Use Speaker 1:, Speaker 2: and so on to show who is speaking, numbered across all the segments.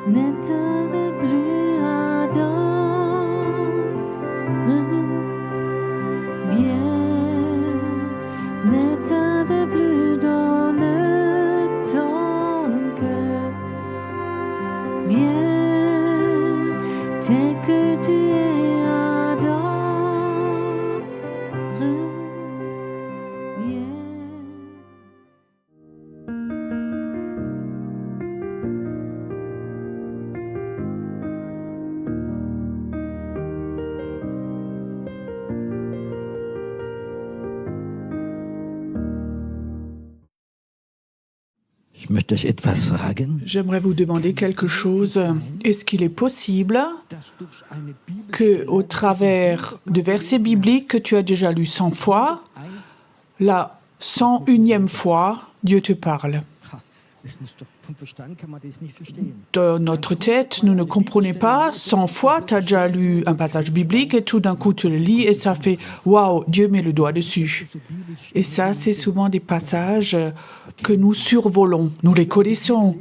Speaker 1: N'éteins plus ardent, viens, n'éteins plus dans ton cœur, viens, tel que tu es ardent, viens.
Speaker 2: Ich möchte euch etwas fragen.
Speaker 3: J'aimerais vous demander quelque chose. Est-ce qu'il est possible que, au travers de versets bibliques que tu as déjà lus 100 fois, la 101e fois, Dieu te parle? Dans notre tête, nous ne comprenons pas. 100 fois, tu as déjà lu un passage biblique et tout d'un coup, tu le lis et ça fait « Waouh, Dieu met le doigt dessus ». Et ça, c'est souvent des passages que nous survolons. Nous les connaissons.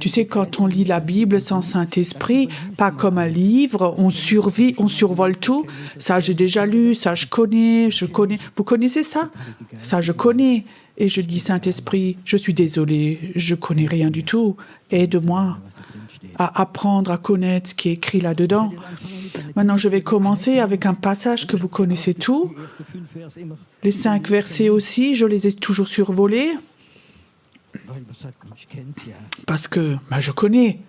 Speaker 3: Tu sais, quand on lit la Bible sans Saint-Esprit, pas comme un livre, on survole tout. Ça, j'ai déjà lu, ça, je connais. Vous connaissez ça? Ça, je connais. Et je dis, Saint-Esprit, je suis désolé, je ne connais rien du tout. Aide-moi à apprendre à connaître ce qui est écrit là-dedans. Maintenant, je vais commencer avec un passage que vous connaissez tous. Les 5 versets aussi, je les ai toujours survolés. Parce que je connais.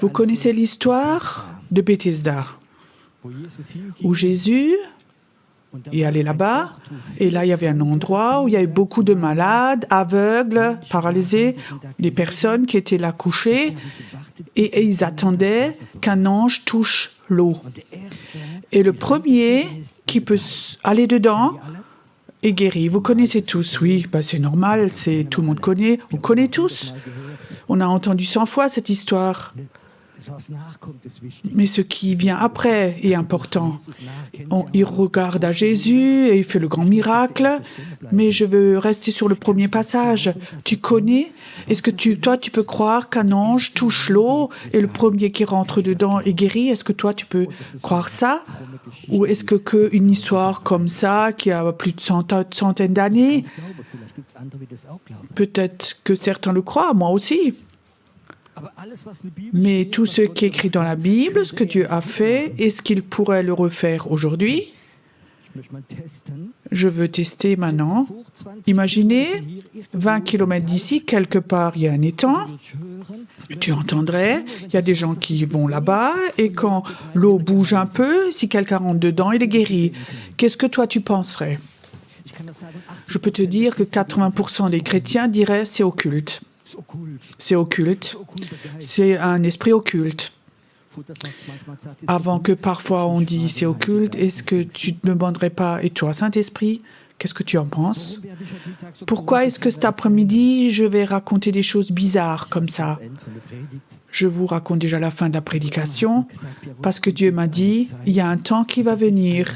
Speaker 3: Vous connaissez l'histoire de Bethesda, où Jésus est allé là-bas, et là, il y avait un endroit où il y avait beaucoup de malades, aveugles, paralysés, des personnes qui étaient là couchées, et ils attendaient qu'un ange touche l'eau. Et le premier qui peut aller dedans est guéri. Vous connaissez tous, oui, c'est normal, tout le monde connaît, on connaît tous. On a entendu 100 fois cette histoire. Mais ce qui vient après est important. Il regarde à Jésus et il fait le grand miracle, mais je veux rester sur le premier passage. Tu connais? Est-ce que toi, tu peux croire qu'un ange touche l'eau et le premier qui rentre dedans est guéri? Est-ce que toi, tu peux croire ça? Ou est-ce que une histoire comme ça, qui a plus de centaines d'années, peut-être que certains le croient, moi aussi. Mais tout ce qui est écrit dans la Bible, ce que Dieu a fait, est-ce qu'il pourrait le refaire aujourd'hui? Je veux tester maintenant. Imaginez, 20 km d'ici, quelque part, il y a un étang. Tu entendrais, il y a des gens qui vont là-bas, et quand l'eau bouge un peu, si quelqu'un rentre dedans, il est guéri. Qu'est-ce que toi, tu penserais? Je peux te dire que 80% des chrétiens diraient c'est occulte. C'est occulte. C'est un esprit occulte. Avant que parfois on dise c'est occulte, est-ce que tu ne me demanderais pas, et toi, Saint-Esprit, qu'est-ce que tu en penses? Pourquoi est-ce que cet après-midi, je vais raconter des choses bizarres comme ça? Je vous raconte déjà la fin de la prédication, parce que Dieu m'a dit, il y a un temps qui va venir.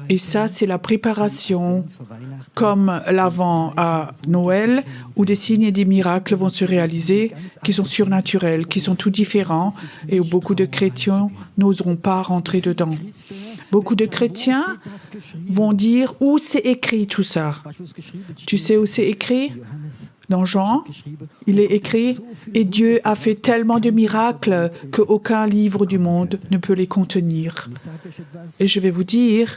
Speaker 3: Et ça, c'est la préparation, comme l'avant à Noël, où des signes et des miracles vont se réaliser, qui sont surnaturels, qui sont tout différents, et où beaucoup de chrétiens n'oseront pas rentrer dedans. Beaucoup de chrétiens vont dire où c'est écrit tout ça. Tu sais où c'est écrit? Dans Jean, il est écrit « Et Dieu a fait tellement de miracles qu'aucun livre du monde ne peut les contenir. » Et je vais vous dire,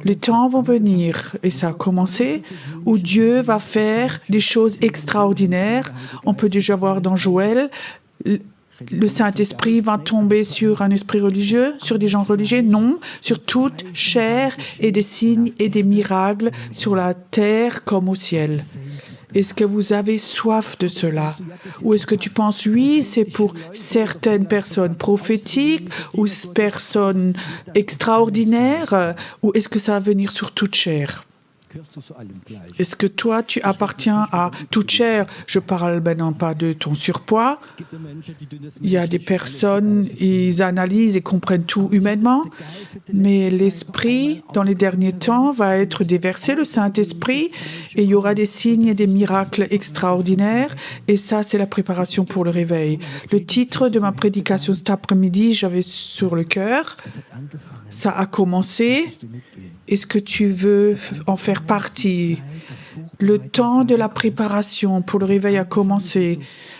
Speaker 3: les temps vont venir, et ça a commencé, où Dieu va faire des choses extraordinaires. On peut déjà voir dans Joël, le Saint-Esprit va tomber sur un esprit religieux, sur des gens religieux? Non, sur toute chair et des signes et des miracles sur la terre comme au ciel. Est-ce que vous avez soif de cela? Ou est-ce que tu penses, oui, c'est pour certaines personnes prophétiques ou personnes extraordinaires? Ou est-ce que ça va venir sur toute chair? Est-ce que toi, tu appartiens à toute chair? Je parle maintenant pas de ton surpoids. Il y a des personnes, ils analysent et comprennent tout humainement, mais l'Esprit, dans les derniers temps, va être déversé, le Saint-Esprit, et il y aura des signes et des miracles extraordinaires, et ça, c'est la préparation pour le réveil. Le titre de ma prédication cet après-midi, j'avais sur le cœur, ça a commencé. Est-ce que tu veux en faire partie? Le temps de la préparation pour le réveil a commencé.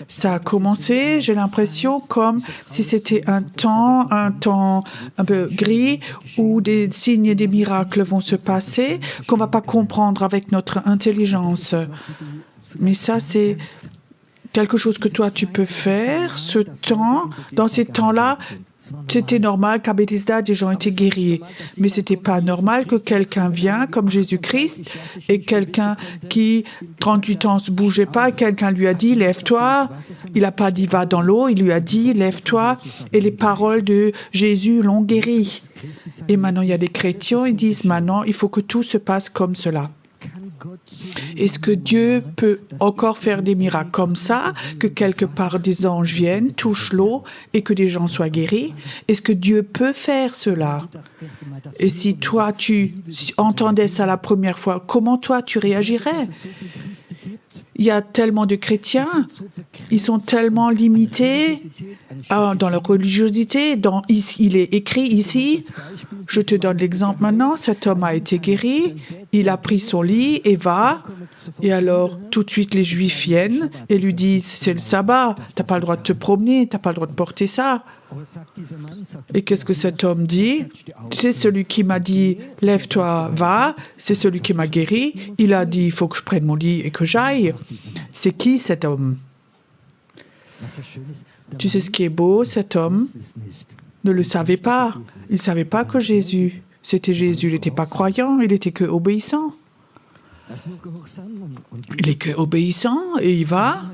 Speaker 3: Ça a commencé, j'ai l'impression, comme si c'était un temps un peu gris où des signes et des miracles vont se passer qu'on ne va pas comprendre avec notre intelligence. Mais ça, c'est quelque chose que toi, tu peux faire. Ce temps, dans ces temps-là, c'était normal qu'à Bethesda, des gens étaient guéris. Mais ce n'était pas normal que quelqu'un vienne comme Jésus-Christ et quelqu'un qui, 38 ans, ne se bougeait pas, et quelqu'un lui a dit « Lève-toi ». Il n'a pas dit « Va dans l'eau », il lui a dit « Lève-toi ». Et les paroles de Jésus l'ont guéri. Et maintenant, il y a des chrétiens, ils disent « Maintenant, il faut que tout se passe comme cela ». Est-ce que Dieu peut encore faire des miracles comme ça, que quelque part des anges viennent, touchent l'eau et que des gens soient guéris? Est-ce que Dieu peut faire cela? Et si toi, tu entendais ça la première fois, comment toi, tu réagirais? Il y a tellement de chrétiens, ils sont tellement limités dans leur religiosité. Il est écrit ici, je te donne l'exemple maintenant, cet homme a été guéri, il a pris son lit et va. Et alors, tout de suite, les Juifs viennent et lui disent, c'est le sabbat, tu n'as pas le droit de te promener, tu n'as pas le droit de porter ça. Et qu'est-ce que cet homme dit? C'est celui qui m'a dit, lève-toi, va. C'est celui qui m'a guéri. Il a dit, il faut que je prenne mon lit et que j'aille. C'est qui cet homme? Tu sais ce qui est beau? Cet homme ne le savait pas. Il ne savait pas que Jésus, c'était Jésus. Il n'était pas croyant, il n'était que obéissant. Il est que obéissant et il va.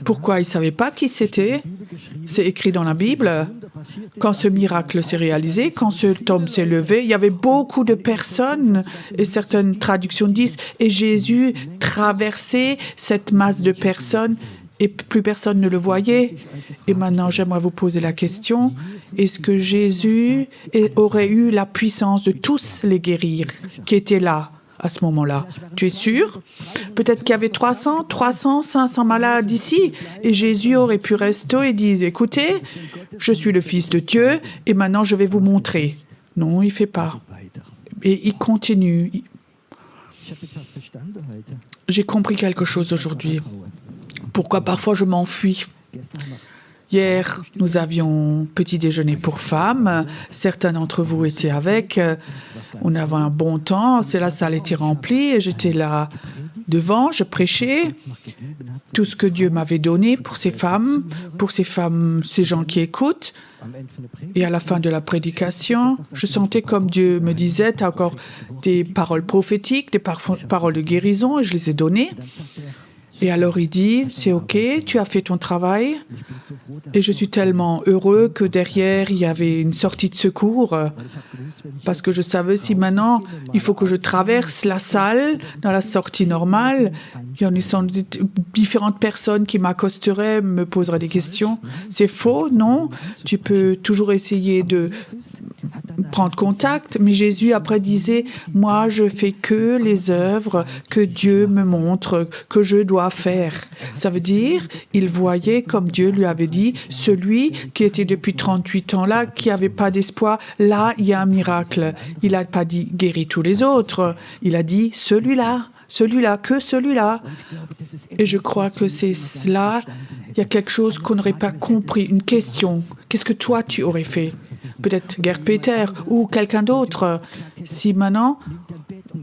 Speaker 3: Pourquoi il ne savait pas qui c'était? C'est écrit dans la Bible. Quand ce miracle s'est réalisé, quand cet homme s'est levé, il y avait beaucoup de personnes, et certaines traductions disent, et Jésus traversait cette masse de personnes et plus personne ne le voyait. Et maintenant, j'aimerais vous poser la question, est-ce que Jésus aurait eu la puissance de tous les guérir qui étaient là à ce moment-là? Tu es sûr? Peut-être qu'il y avait 300, 500 malades ici, et Jésus aurait pu rester et dire, écoutez, je suis le Fils de Dieu, et maintenant je vais vous montrer. Non, il ne fait pas. Et il continue. J'ai compris quelque chose aujourd'hui. Pourquoi parfois je m'enfuis? Hier, nous avions petit déjeuner pour femmes. Certains d'entre vous étaient avec. On avait un bon temps. La salle était remplie et j'étais là devant. Je prêchais tout ce que Dieu m'avait donné pour ces femmes, ces gens qui écoutent. Et à la fin de la prédication, je sentais comme Dieu me disait, tu as encore des paroles prophétiques, des paroles de guérison, et je les ai données. Et alors il dit, c'est OK, tu as fait ton travail. Et je suis tellement heureux que derrière, il y avait une sortie de secours. Parce que je savais si maintenant, il faut que je traverse la salle dans la sortie normale. Il y en a différentes personnes qui m'accosteraient, me poseraient des questions. C'est faux, non? Tu peux toujours essayer de prendre contact. Mais Jésus après disait, moi je fais que les œuvres que Dieu me montre, que je dois faire. Ça veut dire, il voyait, comme Dieu lui avait dit, celui qui était depuis 38 ans là, qui n'avait pas d'espoir, là, il y a un miracle. Il n'a pas dit guéris tous les autres. Il a dit celui-là, que celui-là. Et je crois que c'est cela. Il y a quelque chose qu'on n'aurait pas compris, une question. Qu'est-ce que toi, tu aurais fait? Peut-être Gerd Peter ou quelqu'un d'autre. Si maintenant,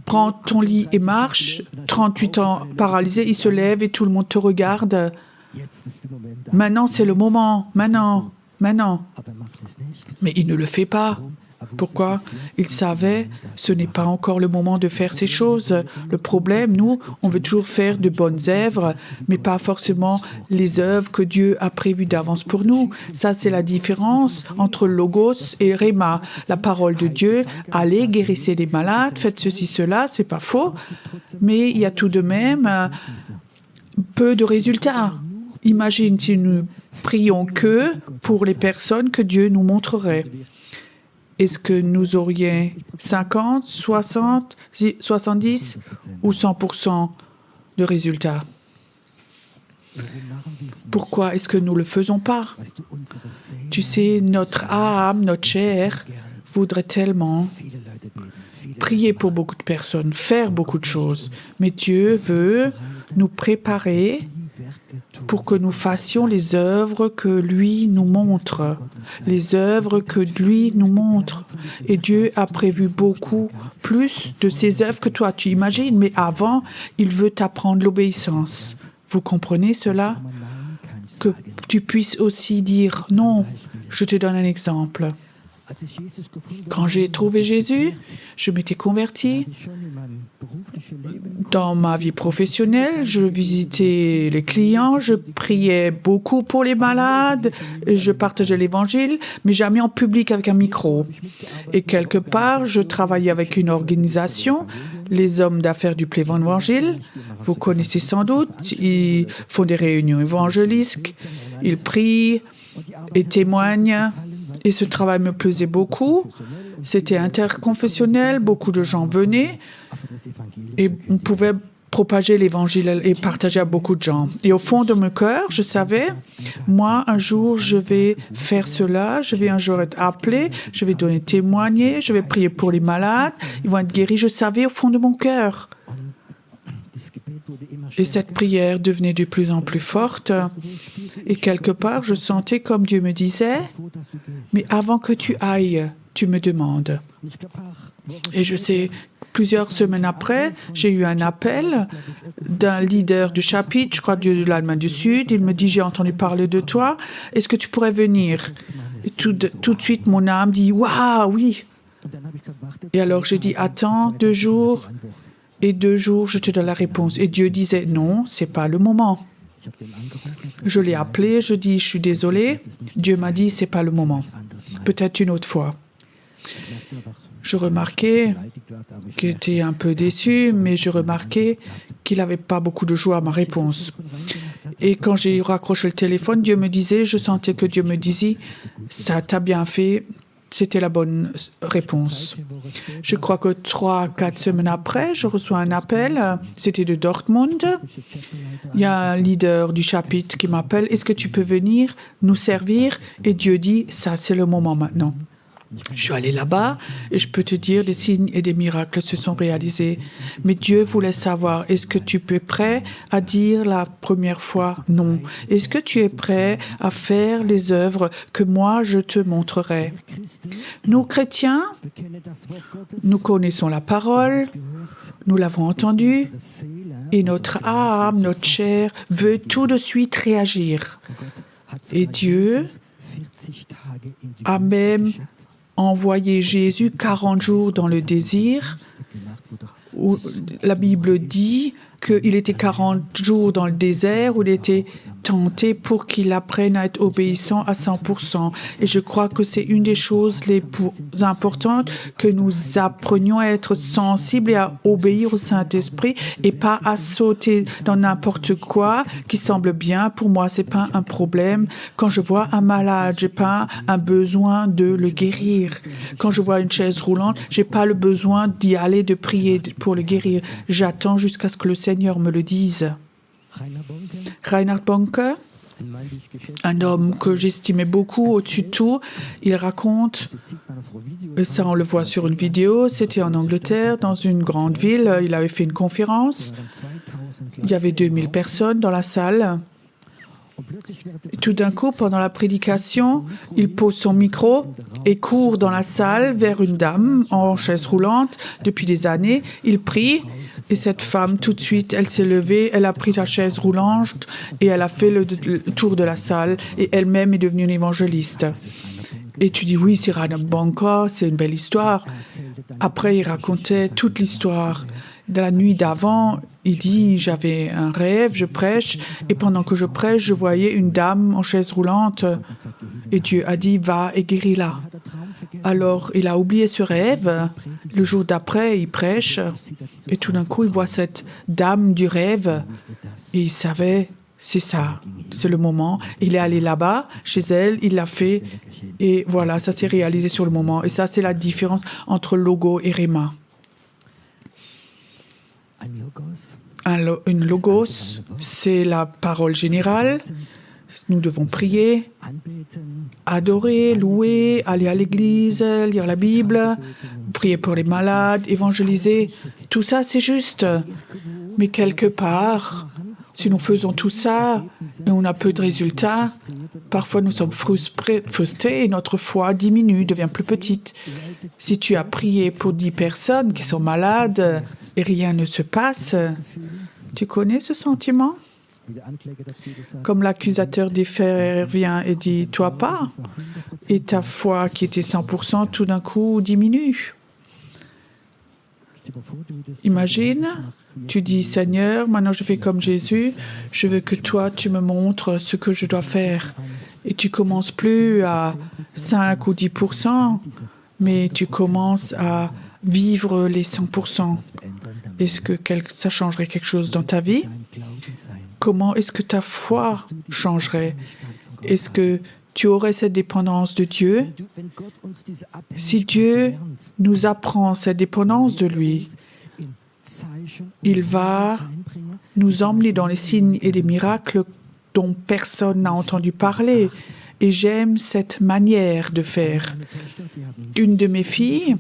Speaker 3: prends ton lit et marche, 38 ans paralysé, il se lève et tout le monde te regarde. Maintenant, c'est le moment. Maintenant. Mais il ne le fait pas. Pourquoi? Il savait, ce n'est pas encore le moment de faire ces choses. Le problème, nous, on veut toujours faire de bonnes œuvres, mais pas forcément les œuvres que Dieu a prévues d'avance pour nous. Ça, c'est la différence entre Logos et Réma. La parole de Dieu, allez, guérissez les malades, faites ceci, cela, c'est pas faux, mais il y a tout de même peu de résultats. Imagine si nous prions que pour les personnes que Dieu nous montrerait. Est-ce que nous aurions 50, 60, 70 ou 100% de résultats? Pourquoi est-ce que nous ne le faisons pas? Tu sais, notre âme, notre chair voudrait tellement prier pour beaucoup de personnes, faire beaucoup de choses. Mais Dieu veut nous préparer pour que nous fassions les œuvres que lui nous montre. Les œuvres que lui nous montre. Et Dieu a prévu beaucoup plus de ces œuvres que toi, tu imagines. Mais avant, il veut t'apprendre l'obéissance. Vous comprenez cela? Que tu puisses aussi dire non. Je te donne un exemple. Quand j'ai trouvé Jésus, je m'étais converti. Dans ma vie professionnelle, je visitais les clients, je priais beaucoup pour les malades, je partageais l'évangile, mais jamais en public avec un micro. Et quelque part, je travaillais avec une organisation, les hommes d'affaires du Plévon-Évangile. Vous connaissez sans doute, ils font des réunions évangéliques, ils prient et témoignent. Et ce travail me plaisait beaucoup. C'était interconfessionnel, beaucoup de gens venaient et on pouvait propager l'évangile et partager à beaucoup de gens. Et au fond de mon cœur, je savais, moi, un jour, je vais faire cela, je vais un jour être appelé, je vais donner témoigner, je vais prier pour les malades, ils vont être guéris. Je savais au fond de mon cœur. Et cette prière devenait de plus en plus forte. Et quelque part, je sentais comme Dieu me disait, mais avant que tu ailles, tu me demandes. Et je sais, plusieurs semaines après, j'ai eu un appel d'un leader du chapitre, je crois de l'Allemagne du Sud. Il me dit, j'ai entendu parler de toi, est-ce que tu pourrais venir? Et tout de suite, mon âme dit, waouh, oui. Et alors j'ai dit, attends 2 jours. Et 2 jours, je te donne la réponse. Et Dieu disait, non, c'est pas le moment. Je l'ai appelé, je dis, je suis désolé. Dieu m'a dit, c'est pas le moment. Peut-être une autre fois. Je remarquais qu'il était un peu déçu, mais je remarquais qu'il n'avait pas beaucoup de joie à ma réponse. Et quand j'ai raccroché le téléphone, Dieu me disait, je sentais que Dieu me disait, ça t'a bien fait. C'était la bonne réponse. Je crois que 3-4 semaines après, je reçois un appel. C'était de Dortmund. Il y a un leader du chapitre qui m'appelle. Est-ce que tu peux venir nous servir? Et Dieu dit, ça c'est le moment maintenant. Je suis allée là-bas et je peux te dire, des signes et des miracles se sont réalisés. Mais Dieu voulait savoir, est-ce que tu es prêt à dire la première fois non? Est-ce que tu es prêt à faire les œuvres que moi je te montrerai? Nous, chrétiens, nous connaissons la parole, nous l'avons entendue, et notre âme, notre chair veut tout de suite réagir. Et Dieu a même envoyé Jésus 40 jours dans le désir, où la Bible dit qu'il était 40 jours dans le désert, où il était tenté pour qu'il apprenne à être obéissant à 100%. Et je crois que c'est une des choses les plus importantes, que nous apprenions à être sensibles et à obéir au Saint-Esprit et pas à sauter dans n'importe quoi qui semble bien. Pour moi, c'est pas un problème. Quand je vois un malade, j'ai pas un besoin de le guérir. Quand je vois une chaise roulante, j'ai pas le besoin d'y aller, de prier pour le guérir. J'attends jusqu'à ce que le Seigneur me le dise. Reinhard Bonke, un homme que j'estimais beaucoup au-dessus de tout, il raconte, ça on le voit sur une vidéo, c'était en Angleterre, dans une grande ville, il avait fait une conférence, il y avait 2000 personnes dans la salle. Et tout d'un coup, pendant la prédication, il pose son micro et court dans la salle vers une dame en chaise roulante depuis des années. Il prie et cette femme, tout de suite, elle s'est levée, elle a pris la chaise roulante et elle a fait le tour de la salle et elle-même est devenue une évangéliste. Et tu dis, oui, c'est Rana Banka, c'est une belle histoire. Après, il racontait toute l'histoire. Dans la nuit d'avant, il dit, j'avais un rêve, je prêche, et pendant que je prêche, je voyais une dame en chaise roulante. Et Dieu a dit, va et guéris-la. Alors, il a oublié ce rêve. Le jour d'après, il prêche, et tout d'un coup, il voit cette dame du rêve, et il savait, c'est ça, c'est le moment. Il est allé là-bas, chez elle, il l'a fait, et voilà, ça s'est réalisé sur le moment. Et ça, c'est la différence entre logo et réma. Une logos, c'est la parole générale. Nous devons prier, adorer, louer, aller à l'église, lire la Bible, prier pour les malades, évangéliser. Tout ça, c'est juste. Mais quelque part, si nous faisons tout ça et on a peu de résultats, parfois nous sommes frustrés et notre foi diminue, devient plus petite. Si tu as prié pour 10 personnes qui sont malades et rien ne se passe, tu connais ce sentiment ? Comme l'accusateur des frères vient et dit « toi pas », et ta foi qui était 100% tout d'un coup diminue. Imagine, tu dis « Seigneur, maintenant je fais comme Jésus, je veux que toi tu me montres ce que je dois faire ». Et tu commences plus à 5 ou 10%, mais tu commences à vivre les 100%. Est-ce que ça changerait quelque chose dans ta vie ? Comment est-ce que ta foi changerait? Est-ce que tu aurais cette dépendance de Dieu? Si Dieu nous apprend cette dépendance de lui, il va nous emmener dans les signes et les miracles dont personne n'a entendu parler. Et j'aime cette manière de faire. Une de mes filles,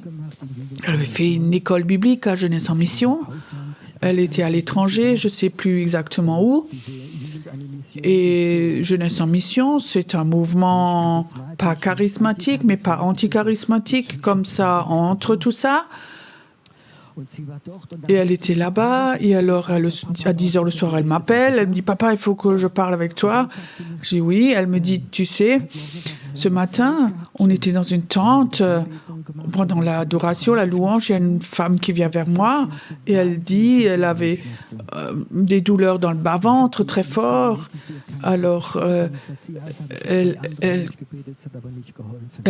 Speaker 3: elle avait fait une école biblique à Jeunesse en Mission. Elle était à l'étranger, je ne sais plus exactement où. Et Jeunesse en Mission, c'est un mouvement pas charismatique, mais pas anti-charismatique, comme ça, entre tout ça. Et elle était là-bas, et alors à 10h le soir, elle m'appelle, elle me dit « Papa, il faut que je parle avec toi ». Je dis « Oui ». Elle me dit « Tu sais, ce matin, on était dans une tente, pendant l'adoration, la louange, il y a une femme qui vient vers moi, et elle dit, elle avait des douleurs dans le bas-ventre très fort. Alors, elle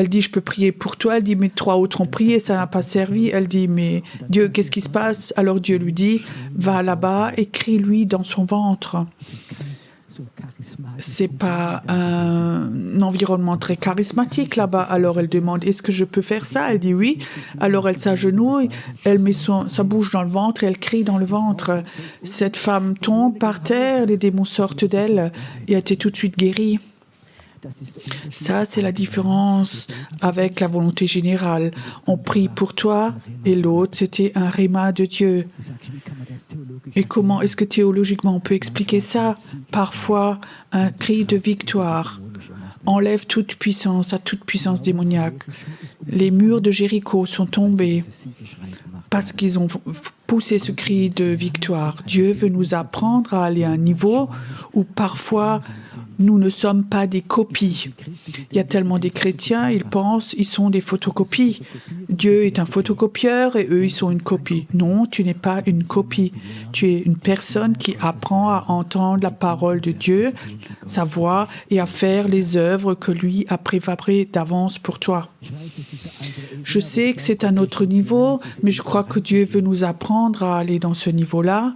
Speaker 3: dit « Je peux prier pour toi ». Elle dit « Mais 3 autres ont prié, ça n'a pas servi ». Elle dit « Mais Dieu, qu'est-ce qui se passe ?» Alors Dieu lui dit « Va là-bas et crie-lui dans son ventre ». C'est pas un environnement très charismatique là-bas. Alors elle demande « Est-ce que je peux faire ça ?» Elle dit « Oui ». Alors elle s'agenouille, elle met sa bouche dans le ventre et elle crie dans le ventre. Cette femme tombe par terre, les démons sortent d'elle et elle était tout de suite guérie. Ça, c'est la différence avec la volonté générale. On prie pour toi et l'autre, c'était un réma de Dieu. Et comment est-ce que théologiquement on peut expliquer ça? Parfois, un cri de victoire enlève toute puissance, à toute puissance démoniaque. Les murs de Jéricho sont tombés parce qu'ils ont poussé ce cri de victoire. Dieu veut nous apprendre à aller à un niveau où parfois nous ne sommes pas des copies. Il y a tellement des chrétiens, ils pensent ils sont des photocopies. Dieu est un photocopieur et eux, ils sont une copie. Non, tu n'es pas une copie. Tu es une personne qui apprend à entendre la parole de Dieu, sa voix, et à faire les œuvres que lui a préparées d'avance pour toi. Je sais que c'est un autre niveau, mais je crois que Dieu veut nous apprendre à aller dans ce niveau-là.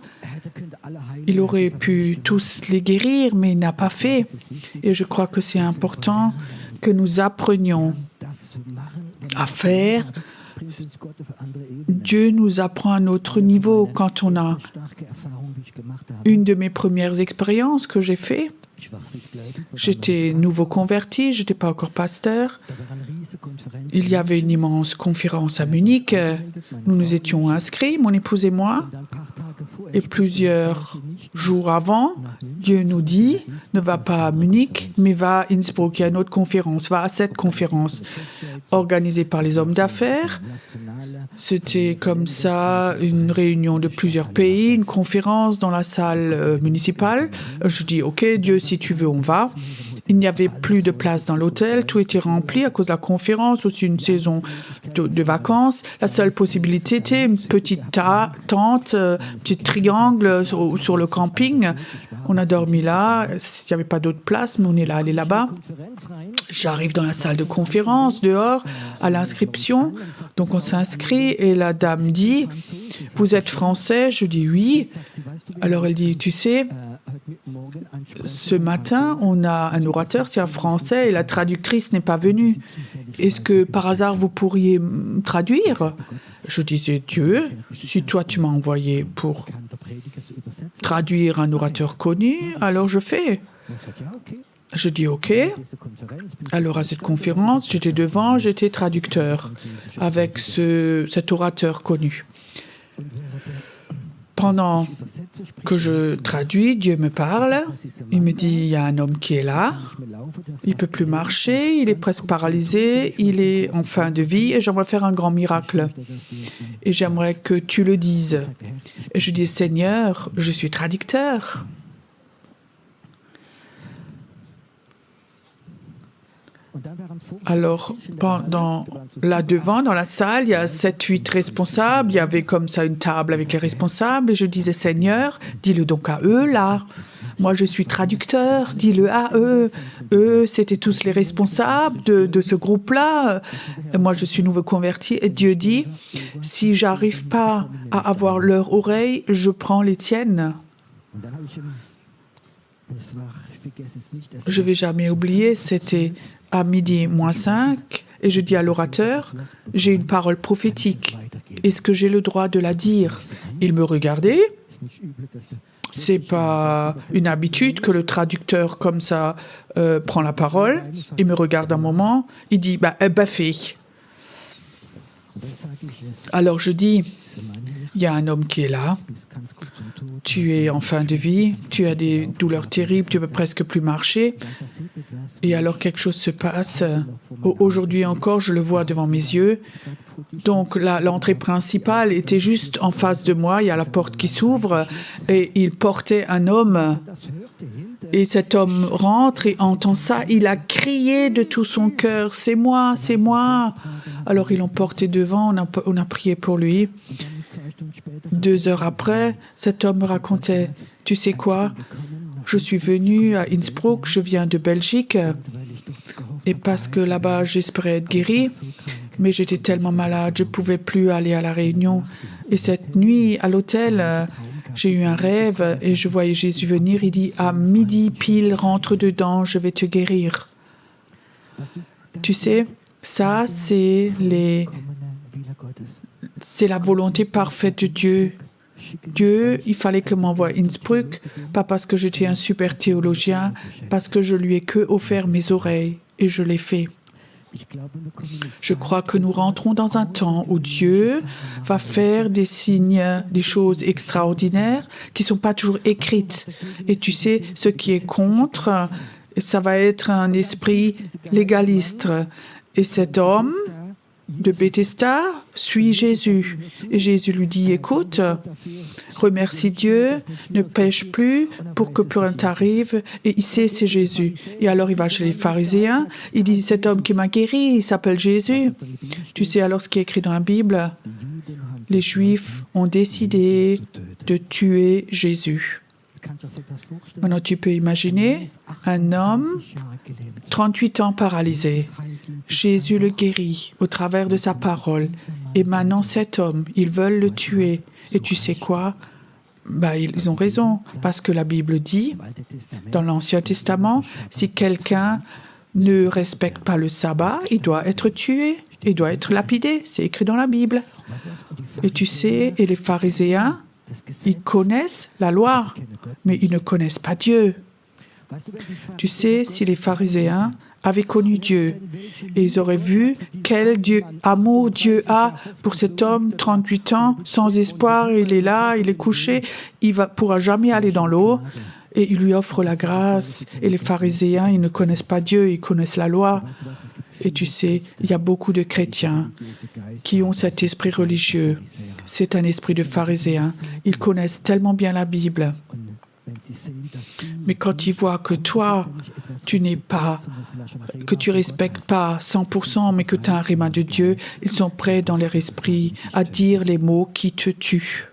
Speaker 3: Il aurait pu tous les guérir, mais il n'a pas fait. Et je crois que c'est important que nous apprenions à faire. Dieu nous apprend à un autre niveau quand on a une de mes premières expériences que j'ai fait. J'étais nouveau converti, je n'étais pas encore pasteur. Il y avait une immense conférence à Munich. Nous nous étions inscrits, mon épouse et moi. Et plusieurs jours avant, Dieu nous dit, ne va pas à Munich, mais va à Innsbruck. Il y a une autre conférence, va à cette conférence organisée par les hommes d'affaires. C'était comme ça, une réunion de plusieurs pays, une conférence dans la salle municipale. Je dis, OK, Dieu, si tu veux, on va. Il n'y avait plus de place dans l'hôtel, tout était rempli à cause de la conférence, aussi une saison de vacances. La seule possibilité était une petite tente, un petit triangle sur le camping. On a dormi là, il n'y avait pas d'autre place, mais on est allé là-bas. J'arrive dans la salle de conférence, dehors, à l'inscription. Donc on s'inscrit et la dame dit « Vous êtes français ?» Je dis « Oui ». Alors elle dit « Tu sais, ce matin, on a un orateur, c'est un français, et la traductrice n'est pas venue. Est-ce que par hasard vous pourriez traduire ?» Je disais « Dieu, si toi tu m'as envoyé pour traduire un orateur connu, alors je fais. » Je dis OK. Alors à cette conférence, j'étais devant, j'étais traducteur avec cet orateur connu. Pendant que je traduis, Dieu me parle. Il me dit, il y a un homme qui est là. Il ne peut plus marcher, il est presque paralysé, il est en fin de vie et j'aimerais faire un grand miracle. Et j'aimerais que tu le dises. Et je dis, Seigneur, je suis traducteur. Alors, là devant, dans la salle, il y a 7-8 responsables. Il y avait comme ça une table avec les responsables. Et je disais, Seigneur, dis-le donc à eux, là. Moi, je suis traducteur, dis-le à eux. Eux, c'était tous les responsables de ce groupe-là. Et moi, je suis nouveau converti. Et Dieu dit, si j'arrive pas à avoir leur oreille, je prends les tiennes. Je ne vais jamais oublier, c'était à 12:05 et je dis à l'orateur, j'ai une parole prophétique. Est-ce que j'ai le droit de la dire? Il me regardait. C'est pas une habitude que le traducteur comme ça prend la parole. Il me regarde un moment. Il dit, fais. Alors je dis, il y a un homme qui est là, tu es en fin de vie, tu as des douleurs terribles, tu ne peux presque plus marcher. Et alors quelque chose se passe. Aujourd'hui encore, je le vois devant mes yeux. Donc l'entrée principale était juste en face de moi, il y a la porte qui s'ouvre et il portait un homme. Et cet homme rentre et entend ça, il a crié de tout son cœur, c'est moi, c'est moi. Alors ils l'ont porté devant, on a prié pour lui. 2 heures après, cet homme me racontait, tu sais quoi, je suis venu à Innsbruck, je viens de Belgique, et parce que là-bas j'espérais être guéri, mais j'étais tellement malade, je ne pouvais plus aller à la réunion. Et cette nuit, à l'hôtel, j'ai eu un rêve et je voyais Jésus venir. Il dit, à midi pile, rentre dedans, je vais te guérir. Tu sais, ça, c'est la volonté parfaite de Dieu. Dieu, il fallait qu'il m'envoie à Innsbruck, pas parce que j'étais un super théologien, parce que je lui ai que offert mes oreilles et je l'ai fait. Je crois que nous rentrons dans un temps où Dieu va faire des signes, des choses extraordinaires qui ne sont pas toujours écrites. Et tu sais, ce qui est contre, ça va être un esprit légaliste. Et cet homme de Bethesda suit Jésus. Et Jésus lui dit, écoute, remercie Dieu, ne pêche plus pour que plus rien t'arrive. Et il sait, c'est Jésus. Et alors il va chez les pharisiens, il dit, cet homme qui m'a guéri, il s'appelle Jésus. Tu sais alors ce qui est écrit dans la Bible? Les Juifs ont décidé de tuer Jésus. Maintenant, tu peux imaginer un homme, 38 ans paralysé. Jésus le guérit au travers de sa parole. Et maintenant, cet homme, ils veulent le tuer. Et tu sais quoi? Ils ont raison, parce que la Bible dit, dans l'Ancien Testament, si quelqu'un ne respecte pas le sabbat, il doit être tué, il doit être lapidé. C'est écrit dans la Bible. Et tu sais, et les pharisiens, ils connaissent la loi, mais ils ne connaissent pas Dieu. Tu sais, si les pharisiens avaient connu Dieu et ils auraient vu quel amour Dieu a pour cet homme, 38 ans, sans espoir, il est là, il est couché, il ne pourra jamais aller dans l'eau et il lui offre la grâce. Et les pharisiens, ils ne connaissent pas Dieu, ils connaissent la loi. Et tu sais, il y a beaucoup de chrétiens qui ont cet esprit religieux. C'est un esprit de pharisien. Ils connaissent tellement bien la Bible. Mais quand ils voient que toi, tu n'es pas, que tu respectes pas 100%, mais que tu as un rhéma de Dieu, ils sont prêts dans leur esprit à dire les mots qui te tuent.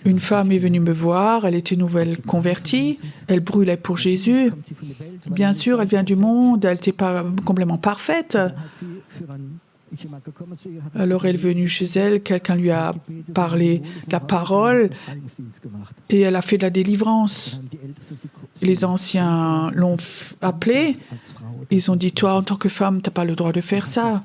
Speaker 3: Une femme est venue me voir, elle était nouvelle convertie, elle brûlait pour Jésus. Bien sûr, elle vient du monde, elle n'était pas complètement parfaite. Alors elle est venue chez elle, quelqu'un lui a parlé de la parole et elle a fait de la délivrance. Et les anciens l'ont appelée, ils ont dit, toi en tant que femme, tu n'as pas le droit de faire ça.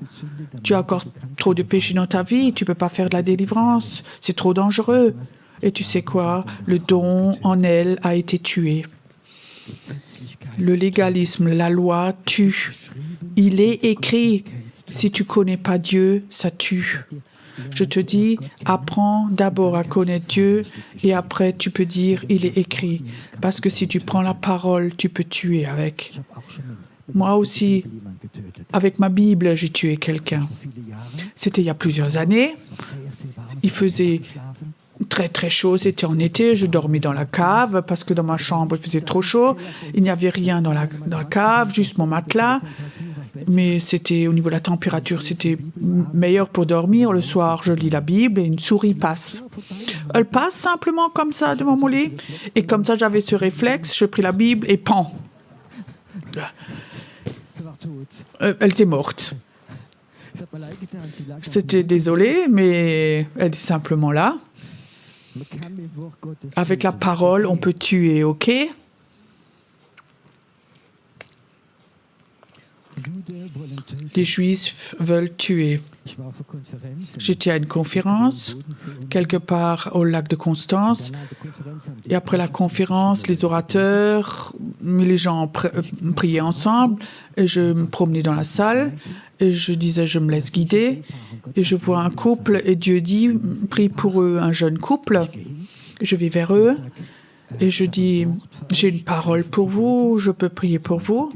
Speaker 3: Tu as encore trop de péchés dans ta vie, tu ne peux pas faire de la délivrance, c'est trop dangereux. Et tu sais quoi? Le don en elle a été tué. Le légalisme, la loi tue. Il est écrit. Si tu ne connais pas Dieu, ça tue. Je te dis, apprends d'abord à connaître Dieu et après tu peux dire, il est écrit. Parce que si tu prends la parole, tu peux tuer avec. Moi aussi, avec ma Bible, j'ai tué quelqu'un. C'était il y a plusieurs années. Il faisait très très chaud, c'était en été, je dormais dans la cave parce que dans ma chambre il faisait trop chaud. Il n'y avait rien dans la cave, juste mon matelas. Mais c'était au niveau de la température, c'était meilleur pour dormir. Le soir, je lis la Bible et une souris passe. Elle passe simplement comme ça devant mon lit. Et comme ça, j'avais ce réflexe, je pris la Bible et pan. Elle était morte. J'étais désolée, mais elle est simplement là. Avec la parole, on peut tuer, ok? Les Juifs veulent tuer. J'étais à une conférence, quelque part au lac de Constance. Et après la conférence, les orateurs, les gens priaient ensemble. Et je me promenais dans la salle. Et je disais, je me laisse guider. Et je vois un couple. Et Dieu dit, prie pour eux, un jeune couple. Je vais vers eux. Et je dis, j'ai une parole pour vous. Je peux prier pour vous.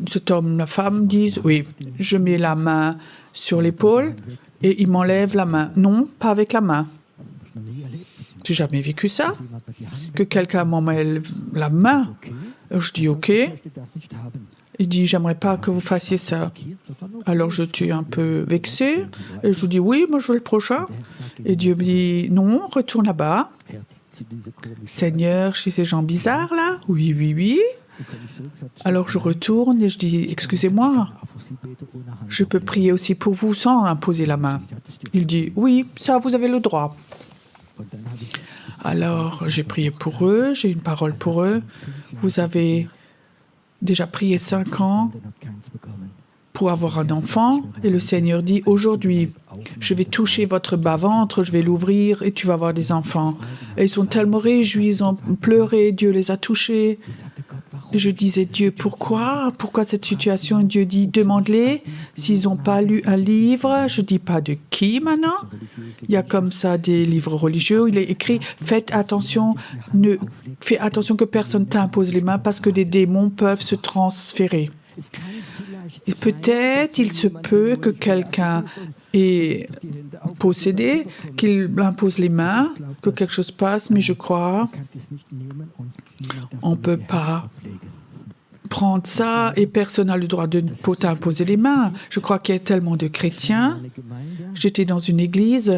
Speaker 3: Cet homme, la femme disent, oui, je mets la main sur l'épaule et il m'enlève la main. Non, pas avec la main. J'ai jamais vécu ça. Que quelqu'un m'enlève la main. Je dis, ok. Il dit, j'aimerais pas que vous fassiez ça. Alors je suis un peu vexée et je lui dis, oui, moi je veux le prochain. Et Dieu me dit, non, retourne là-bas. Seigneur, chez ces gens bizarres là? Oui, oui, oui. Alors je retourne et je dis, excusez-moi, je peux prier aussi pour vous sans imposer la main. Il dit, oui, ça vous avez le droit. Alors j'ai prié pour eux, j'ai une parole pour eux. Vous avez déjà prié 5 ans pour avoir un enfant et le Seigneur dit, aujourd'hui, je vais toucher votre bas-ventre, je vais l'ouvrir et tu vas avoir des enfants. Et ils sont tellement réjouis, ils ont pleuré, Dieu les a touchés. Et je disais, Dieu, pourquoi cette situation? Dieu dit, demande-les s'ils n'ont pas lu un livre. Je ne dis pas de qui maintenant. Il y a comme ça des livres religieux où il est écrit, fais attention que personne t'impose les mains parce que des démons peuvent se transférer. Et peut-être il se peut que quelqu'un est possédé, qu'il impose les mains, que quelque chose passe, mais je crois on ne peut pas prendre ça et personne n'a le droit de t'imposer les mains. Je crois qu'il y a tellement de chrétiens. J'étais dans une église,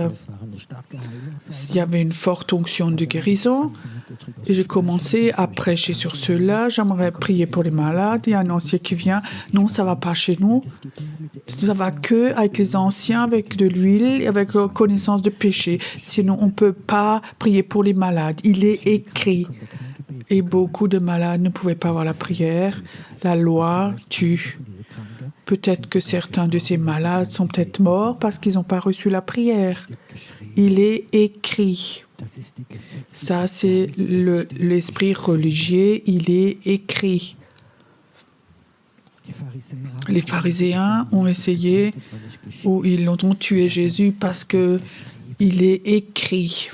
Speaker 3: il y avait une forte onction de guérison et j'ai commencé à prêcher sur cela. J'aimerais prier pour les malades. Il y a un ancien qui vient. Non, ça ne va pas chez nous. Ça ne va que avec les anciens, avec de l'huile et avec la connaissance de péché. Sinon, on ne peut pas prier pour les malades. Il est écrit. Et beaucoup de malades ne pouvaient pas avoir la prière. La loi tue. Peut-être que certains de ces malades sont peut-être morts parce qu'ils n'ont pas reçu la prière. Il est écrit. Ça, c'est l'esprit religieux. Il est écrit. Les pharisiens ont essayé ou ils ont tué Jésus parce que il est écrit.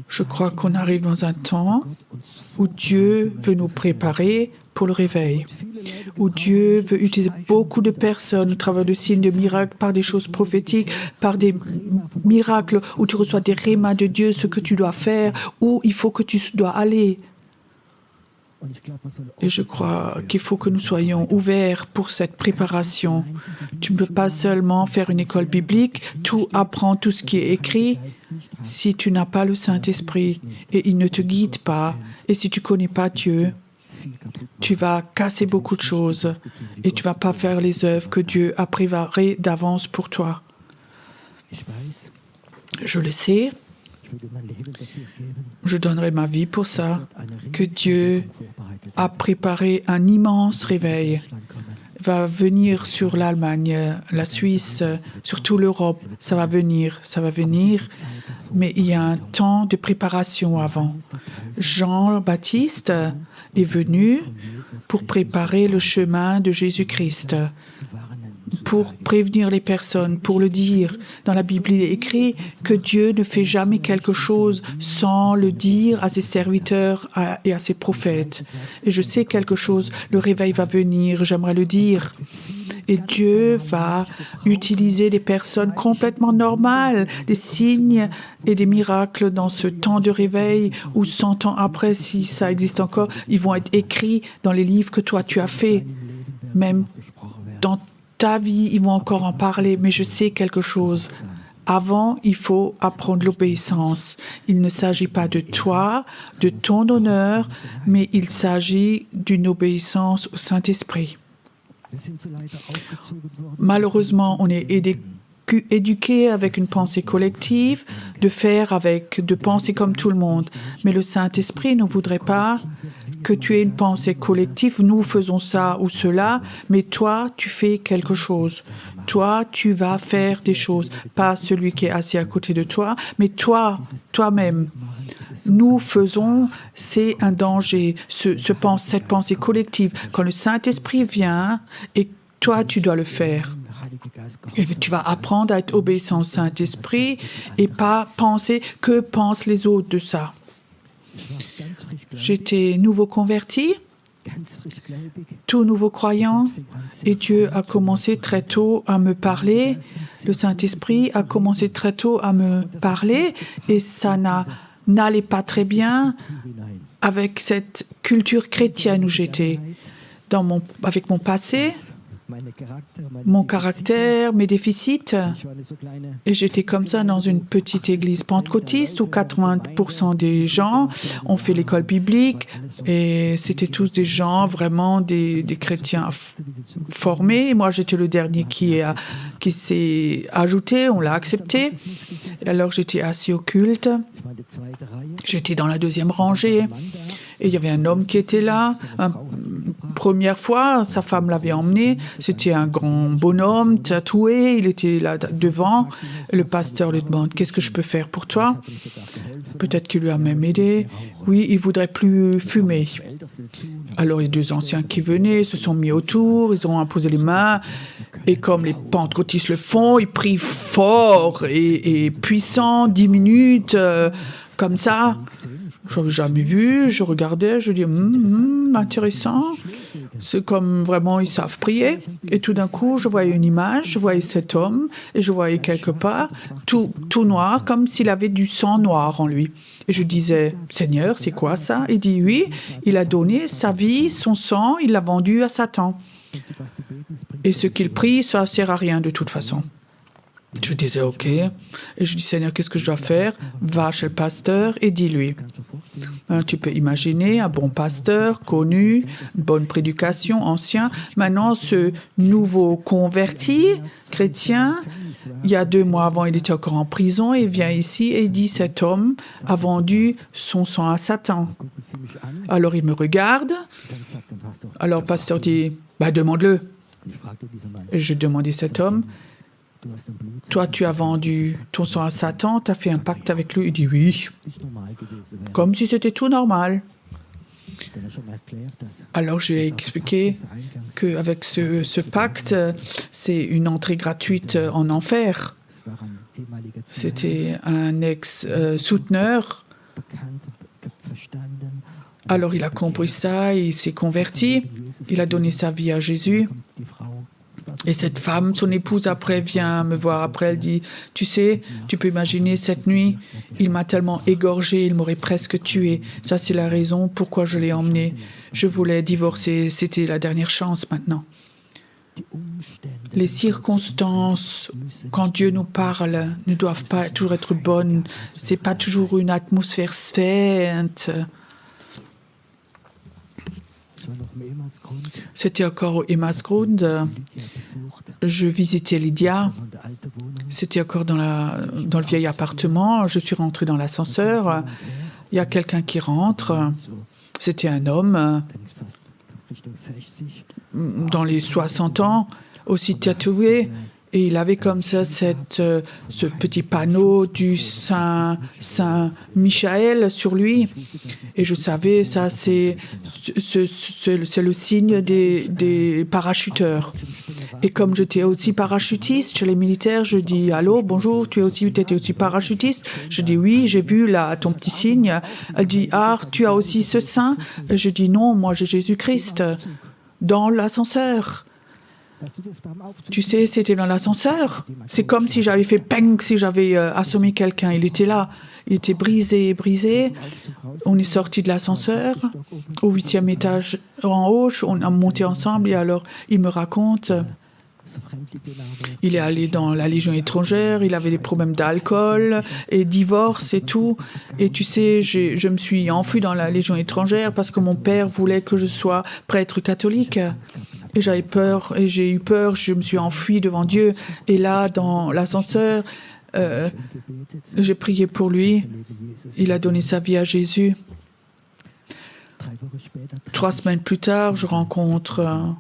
Speaker 3: Je crois qu'on arrive dans un temps où Dieu veut nous préparer pour le réveil, où Dieu veut utiliser beaucoup de personnes au travers de signes, de miracles, par des choses prophétiques, par des miracles où tu reçois des rémas de Dieu, ce que tu dois faire, où il faut que tu dois aller. Et je crois qu'il faut que nous soyons ouverts pour cette préparation. Tu ne peux pas seulement faire une école biblique, tout apprendre tout ce qui est écrit, si tu n'as pas le Saint-Esprit et il ne te guide pas. Et si tu ne connais pas Dieu, tu vas casser beaucoup de choses et tu ne vas pas faire les œuvres que Dieu a préparées d'avance pour toi. Je le sais. Je donnerai ma vie pour ça, que Dieu a préparé un immense réveil. Il va venir sur l'Allemagne, la Suisse, sur toute l'Europe. Ça va venir, mais il y a un temps de préparation avant. Jean-Baptiste est venu pour préparer le chemin de Jésus-Christ, pour prévenir les personnes, pour le dire. Dans la Bible, il est écrit que Dieu ne fait jamais quelque chose sans le dire à ses serviteurs et à ses prophètes. Et je sais quelque chose, le réveil va venir, j'aimerais le dire. Et Dieu va utiliser des personnes complètement normales, des signes et des miracles dans ce temps de réveil où 100 ans après, si ça existe encore, ils vont être écrits dans les livres que toi tu as faits. Même dans ta vie, ils vont encore en parler, mais je sais quelque chose. Avant, il faut apprendre l'obéissance. Il ne s'agit pas de toi, de ton honneur, mais il s'agit d'une obéissance au Saint-Esprit. Malheureusement, on est éduqué avec une pensée collective, de penser comme tout le monde. Mais le Saint-Esprit ne voudrait pas que tu aies une pensée collective. Nous faisons ça ou cela, mais toi, tu fais quelque chose. Toi, tu vas faire des choses. Pas celui qui est assis à côté de toi, mais toi-même. Nous faisons, c'est un danger, cette pensée collective. Quand le Saint-Esprit vient, et toi, tu dois le faire. Et tu vas apprendre à être obéissant au Saint-Esprit et pas penser que pensent les autres de ça. J'étais nouveau converti, tout nouveau croyant, et Dieu a commencé très tôt à me parler. Le Saint-Esprit a commencé très tôt à me parler et ça n'allait pas très bien avec cette culture chrétienne où j'étais, avec mon passé, mon caractère, mes déficits. Et j'étais comme ça dans une petite église pentecôtiste où 80% des gens ont fait l'école biblique et c'était tous des gens, vraiment des chrétiens formés. Et moi, j'étais le dernier qui s'est ajouté, on l'a accepté. Et alors, j'étais assis au culte. J'étais dans la deuxième rangée et il y avait un homme qui était là. Première fois, sa femme l'avait emmené. C'était un grand bonhomme, tatoué. Il était là devant. Le pasteur lui demande « Qu'est-ce que je peux faire pour toi ?» Peut-être qu'il lui a même aidé. Oui, il voudrait plus fumer. Alors, les deux anciens qui venaient se sont mis autour. Ils ont imposé les mains. Et comme les pentecôtistes le font, ils prient fort et puissant, 10 minutes, comme ça. Je n'avais jamais vu, je regardais, je dis intéressant. C'est comme vraiment ils savent prier. Et tout d'un coup, je voyais une image, je voyais cet homme et je voyais quelque part tout noir, comme s'il avait du sang noir en lui. Et je disais, Seigneur, c'est quoi ça? Il dit, oui, il a donné sa vie, son sang, il l'a vendu à Satan. Et ce qu'il prie, ça ne sert à rien de toute façon. Je disais, OK. Et je dis, Seigneur, qu'est-ce que je dois faire? Va chez le pasteur et dis-lui. Tu peux imaginer un bon pasteur, connu, bonne prédication, ancien. Maintenant, ce nouveau converti, chrétien, il y a 2 mois avant, il était encore en prison et il vient ici et il dit, cet homme a vendu son sang à Satan. Alors, il me regarde. Alors, le pasteur dit, demande-le. Et je demandais à cet homme, toi, tu as vendu ton sang à Satan, tu as fait un pacte avec lui. Il dit oui, comme si c'était tout normal. Alors, je lui ai expliqué qu'avec ce pacte, c'est une entrée gratuite en enfer. C'était un ex-souteneur. Alors il a compris ça, il s'est converti, il a donné sa vie à Jésus. Et cette femme, son épouse, après, vient me voir. Après, elle dit, tu sais, tu peux imaginer, cette nuit, il m'a tellement égorgé, il m'aurait presque tué. Ça, c'est la raison pourquoi je l'ai emmené. Je voulais divorcer, c'était la dernière chance maintenant. Les circonstances, quand Dieu nous parle, ne doivent pas toujours être bonnes. C'est pas toujours une atmosphère sainte. C'était encore au Emmausgrund. Je visitais Lydia. C'était encore dans le vieil appartement. Je suis rentrée dans l'ascenseur. Il y a quelqu'un qui rentre. C'était un homme dans les 60 ans, aussi tatoué. Et il avait comme ça ce petit panneau du Saint Michael sur lui. Et je savais, ça c'est le signe des parachuteurs. Et comme j'étais aussi parachutiste chez les militaires, je dis « Allô, bonjour, tu étais aussi parachutiste ?» Je dis « Oui, j'ai vu là ton petit signe. » Elle dit « Ah, tu as aussi ce saint ?» Je dis « Non, moi j'ai Jésus-Christ dans l'ascenseur. » Tu sais, c'était dans l'ascenseur. C'est comme si j'avais fait peng, si j'avais assommé quelqu'un. Il était là. Il était brisé. On est sorti de l'ascenseur au 8e étage en haut. On a monté ensemble et alors il me raconte. Il est allé dans la Légion étrangère, il avait des problèmes d'alcool et divorce et tout. Et tu sais, je me suis enfui dans la Légion étrangère parce que mon père voulait que je sois prêtre catholique. Et j'avais peur, et j'ai eu peur, je me suis enfuie devant Dieu. Et là, dans l'ascenseur, j'ai prié pour lui. Il a donné sa vie à Jésus. 3 semaines plus tard, je rencontre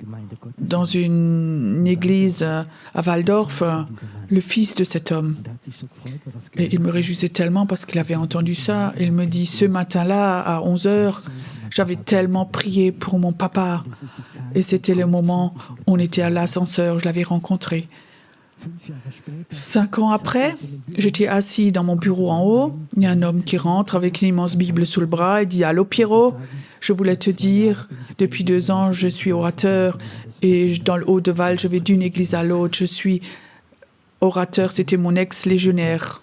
Speaker 3: dans une église à Waldorf le fils de cet homme. Et il me réjouissait tellement parce qu'il avait entendu ça. Il me dit, ce matin-là, à 11h, j'avais tellement prié pour mon papa. Et c'était le moment où on était à l'ascenseur, je l'avais rencontré. 5 ans après, j'étais assis dans mon bureau en haut. Il y a un homme qui rentre avec une immense Bible sous le bras et dit « Allô Pierrot, je voulais te dire, depuis 2 ans, je suis orateur et dans le Haut-de-Val, je vais d'une église à l'autre. Je suis orateur, c'était mon ex-légionnaire.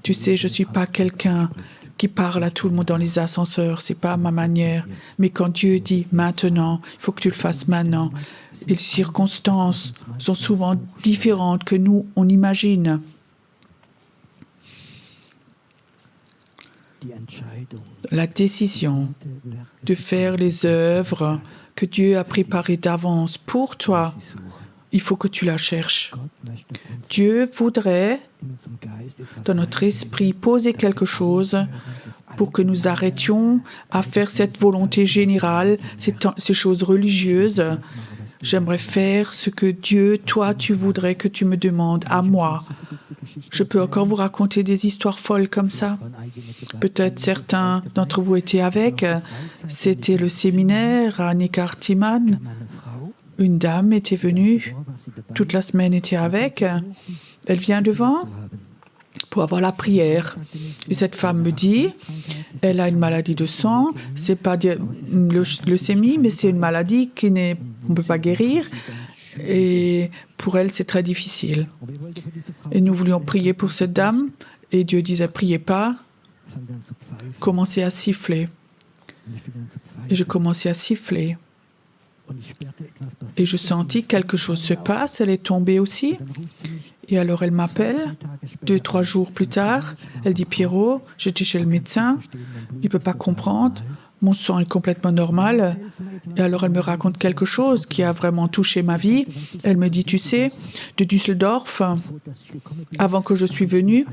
Speaker 3: Tu sais, je ne suis pas quelqu'un qui parle à tout le monde dans les ascenseurs, c'est pas ma manière. Mais quand Dieu dit maintenant, il faut que tu le fasses maintenant. Et les circonstances sont souvent différentes que nous, on imagine. La décision de faire les œuvres que Dieu a préparées d'avance pour toi, il faut que tu la cherches. Dieu voudrait, dans notre esprit, poser quelque chose pour que nous arrêtions à faire cette volonté générale, ces choses religieuses. J'aimerais faire ce que Dieu, toi, tu voudrais que tu me demandes à moi. Je peux encore vous raconter des histoires folles comme ça. Peut-être certains d'entre vous étaient avec. C'était le séminaire à Neckartimann. Une dame était venue, toute la semaine était avec. Elle vient devant pour avoir la prière. Et cette femme me dit, elle a une maladie de sang, c'est pas le leucémie, mais c'est une maladie qu'on ne peut pas guérir. Et pour elle, c'est très difficile. Et nous voulions prier pour cette dame, et Dieu disait, priez pas, commencez à siffler. Et je commençais à siffler. Et je sentis quelque chose se passe, elle est tombée aussi. Et alors elle m'appelle, 2-3 jours plus tard, elle dit « Pierrot, j'étais chez le médecin, il ne peut pas comprendre, mon sang est complètement normal. » Et alors elle me raconte quelque chose qui a vraiment touché ma vie. Elle me dit « Tu sais, de Düsseldorf, avant que je suis venue,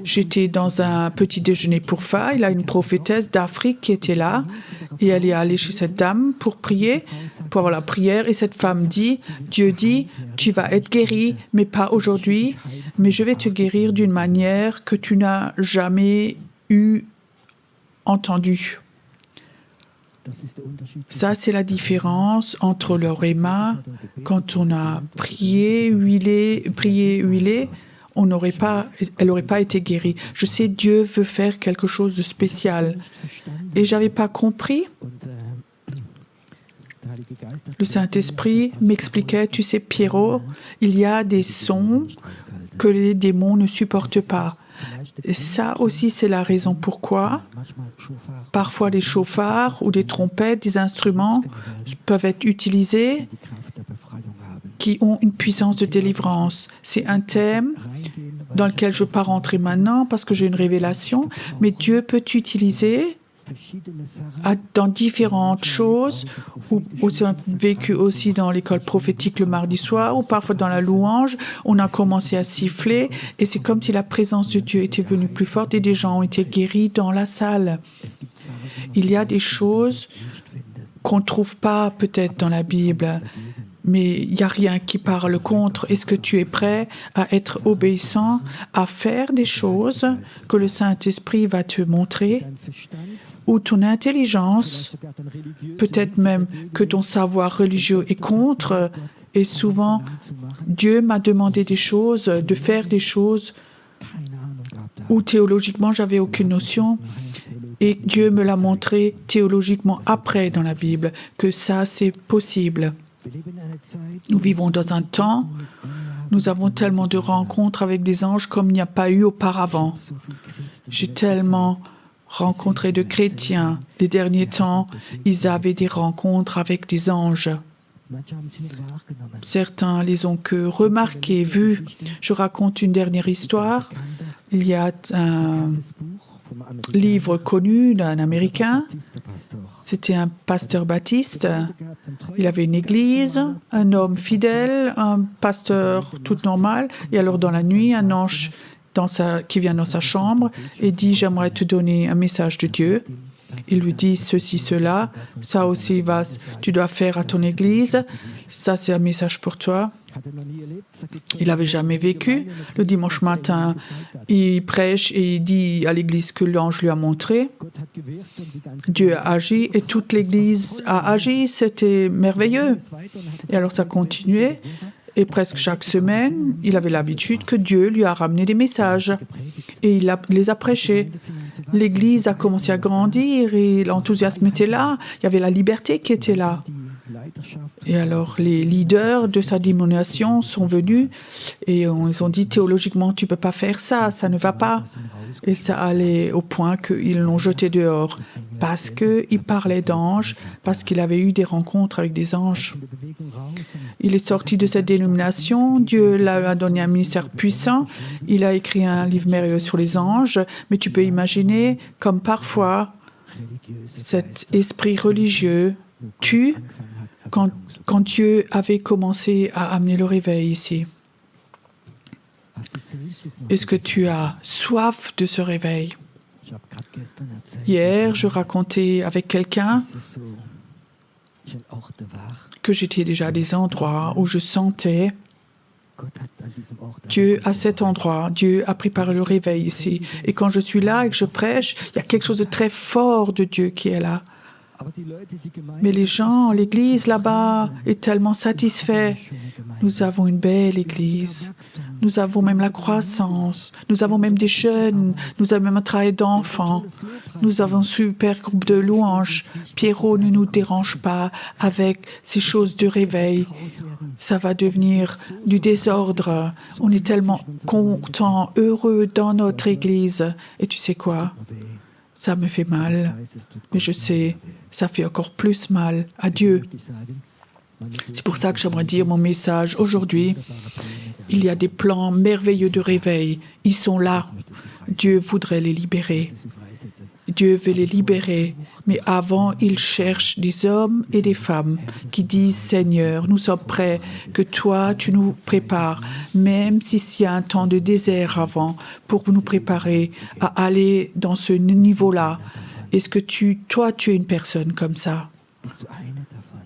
Speaker 3: j'étais dans un petit déjeuner pour femmes. Il y a une prophétesse d'Afrique qui était là. Et elle est allée chez cette dame pour prier, pour avoir la prière. Et cette femme dit, Dieu dit, tu vas être guéri, mais pas aujourd'hui. Mais je vais te guérir d'une manière que tu n'as jamais entendue. Ça, c'est la différence entre le réma, quand on a prié, huilé, elle n'aurait pas été guérie. Je sais, Dieu veut faire quelque chose de spécial. Et je n'avais pas compris. Le Saint-Esprit m'expliquait, tu sais, Pierrot, il y a des sons que les démons ne supportent pas. Et ça aussi, c'est la raison pourquoi parfois des chauffards ou des trompettes, des instruments peuvent être utilisés qui ont une puissance de délivrance. C'est un thème dans lequel je ne vais pas rentrer maintenant parce que j'ai une révélation, mais Dieu peut t'utiliser dans différentes choses, ou on a vécu aussi dans l'école prophétique le mardi soir, ou parfois dans la louange, on a commencé à siffler, et c'est comme si la présence de Dieu était venue plus forte, et des gens ont été guéris dans la salle. Il y a des choses qu'on ne trouve pas peut-être dans la Bible, mais il n'y a rien qui parle contre. Est-ce que tu es prêt à être obéissant, à faire des choses que le Saint-Esprit va te montrer, ou ton intelligence, peut-être même que ton savoir religieux est contre, et souvent, Dieu m'a demandé des choses, de faire des choses où théologiquement, j'avais aucune notion, et Dieu me l'a montré théologiquement après dans la Bible, que ça, c'est possible. Nous vivons dans un temps, nous avons tellement de rencontres avec des anges comme il n'y a pas eu auparavant. J'ai tellement rencontré de chrétiens. Les derniers temps, ils avaient des rencontres avec des anges. Certains les ont que remarqués, vus. Je raconte une dernière histoire. Il y a un livre connu d'un Américain. C'était un pasteur baptiste. Il avait une église, un homme fidèle, un pasteur tout normal. Et alors, dans la nuit, un ange qui vient dans sa chambre et dit « J'aimerais te donner un message de Dieu ». Il lui dit ceci, cela. Ça aussi, tu dois faire à ton église. Ça, c'est un message pour toi. Il n'avait jamais vécu. Le dimanche matin, il prêche et il dit à l'église que l'ange lui a montré. Dieu a agi et toute l'église a agi. C'était merveilleux. Et alors ça continuait. Et presque chaque semaine, il avait l'habitude que Dieu lui a ramené des messages. Et il les a prêchés. L'église a commencé à grandir et l'enthousiasme était là. Il y avait la liberté qui était là. Et alors, les leaders de sa dénomination sont venus et ils ont dit théologiquement, tu ne peux pas faire ça, ça ne va pas. Et ça allait au point qu'ils l'ont jeté dehors parce qu'il parlait d'anges, parce qu'il avait eu des rencontres avec des anges. Il est sorti de cette dénomination, Dieu lui a donné un ministère puissant, il a écrit un livre merveilleux sur les anges, mais tu peux imaginer comme parfois cet esprit religieux tue quand Dieu avait commencé à amener le réveil ici. Est-ce que tu as soif de ce réveil? Hier, je racontais avec quelqu'un que j'étais déjà à des endroits où je sentais Dieu à cet endroit, Dieu a préparé le réveil ici. Et quand je suis là et que je prêche, il y a quelque chose de très fort de Dieu qui est là. Mais les gens, l'église là-bas est tellement satisfaite. Nous avons une belle église. Nous avons même la croissance. Nous avons même des jeunes. Nous avons même un travail d'enfants. Nous avons un super groupe de louanges. Pierrot ne nous dérange pas avec ces choses de réveil. Ça va devenir du désordre. On est tellement contents, heureux dans notre église. Et tu sais quoi? Ça me fait mal, mais je sais, ça fait encore plus mal à Dieu. C'est pour ça que j'aimerais dire mon message aujourd'hui. Il y a des plans merveilleux de réveil. Ils sont là. Dieu voudrait les libérer. Dieu veut les libérer. Mais avant, il cherche des hommes et des femmes qui disent « Seigneur, nous sommes prêts, que toi, tu nous prépares, même s'il y a un temps de désert avant, pour nous préparer à aller dans ce niveau-là. » Est-ce que toi, tu es une personne comme ça?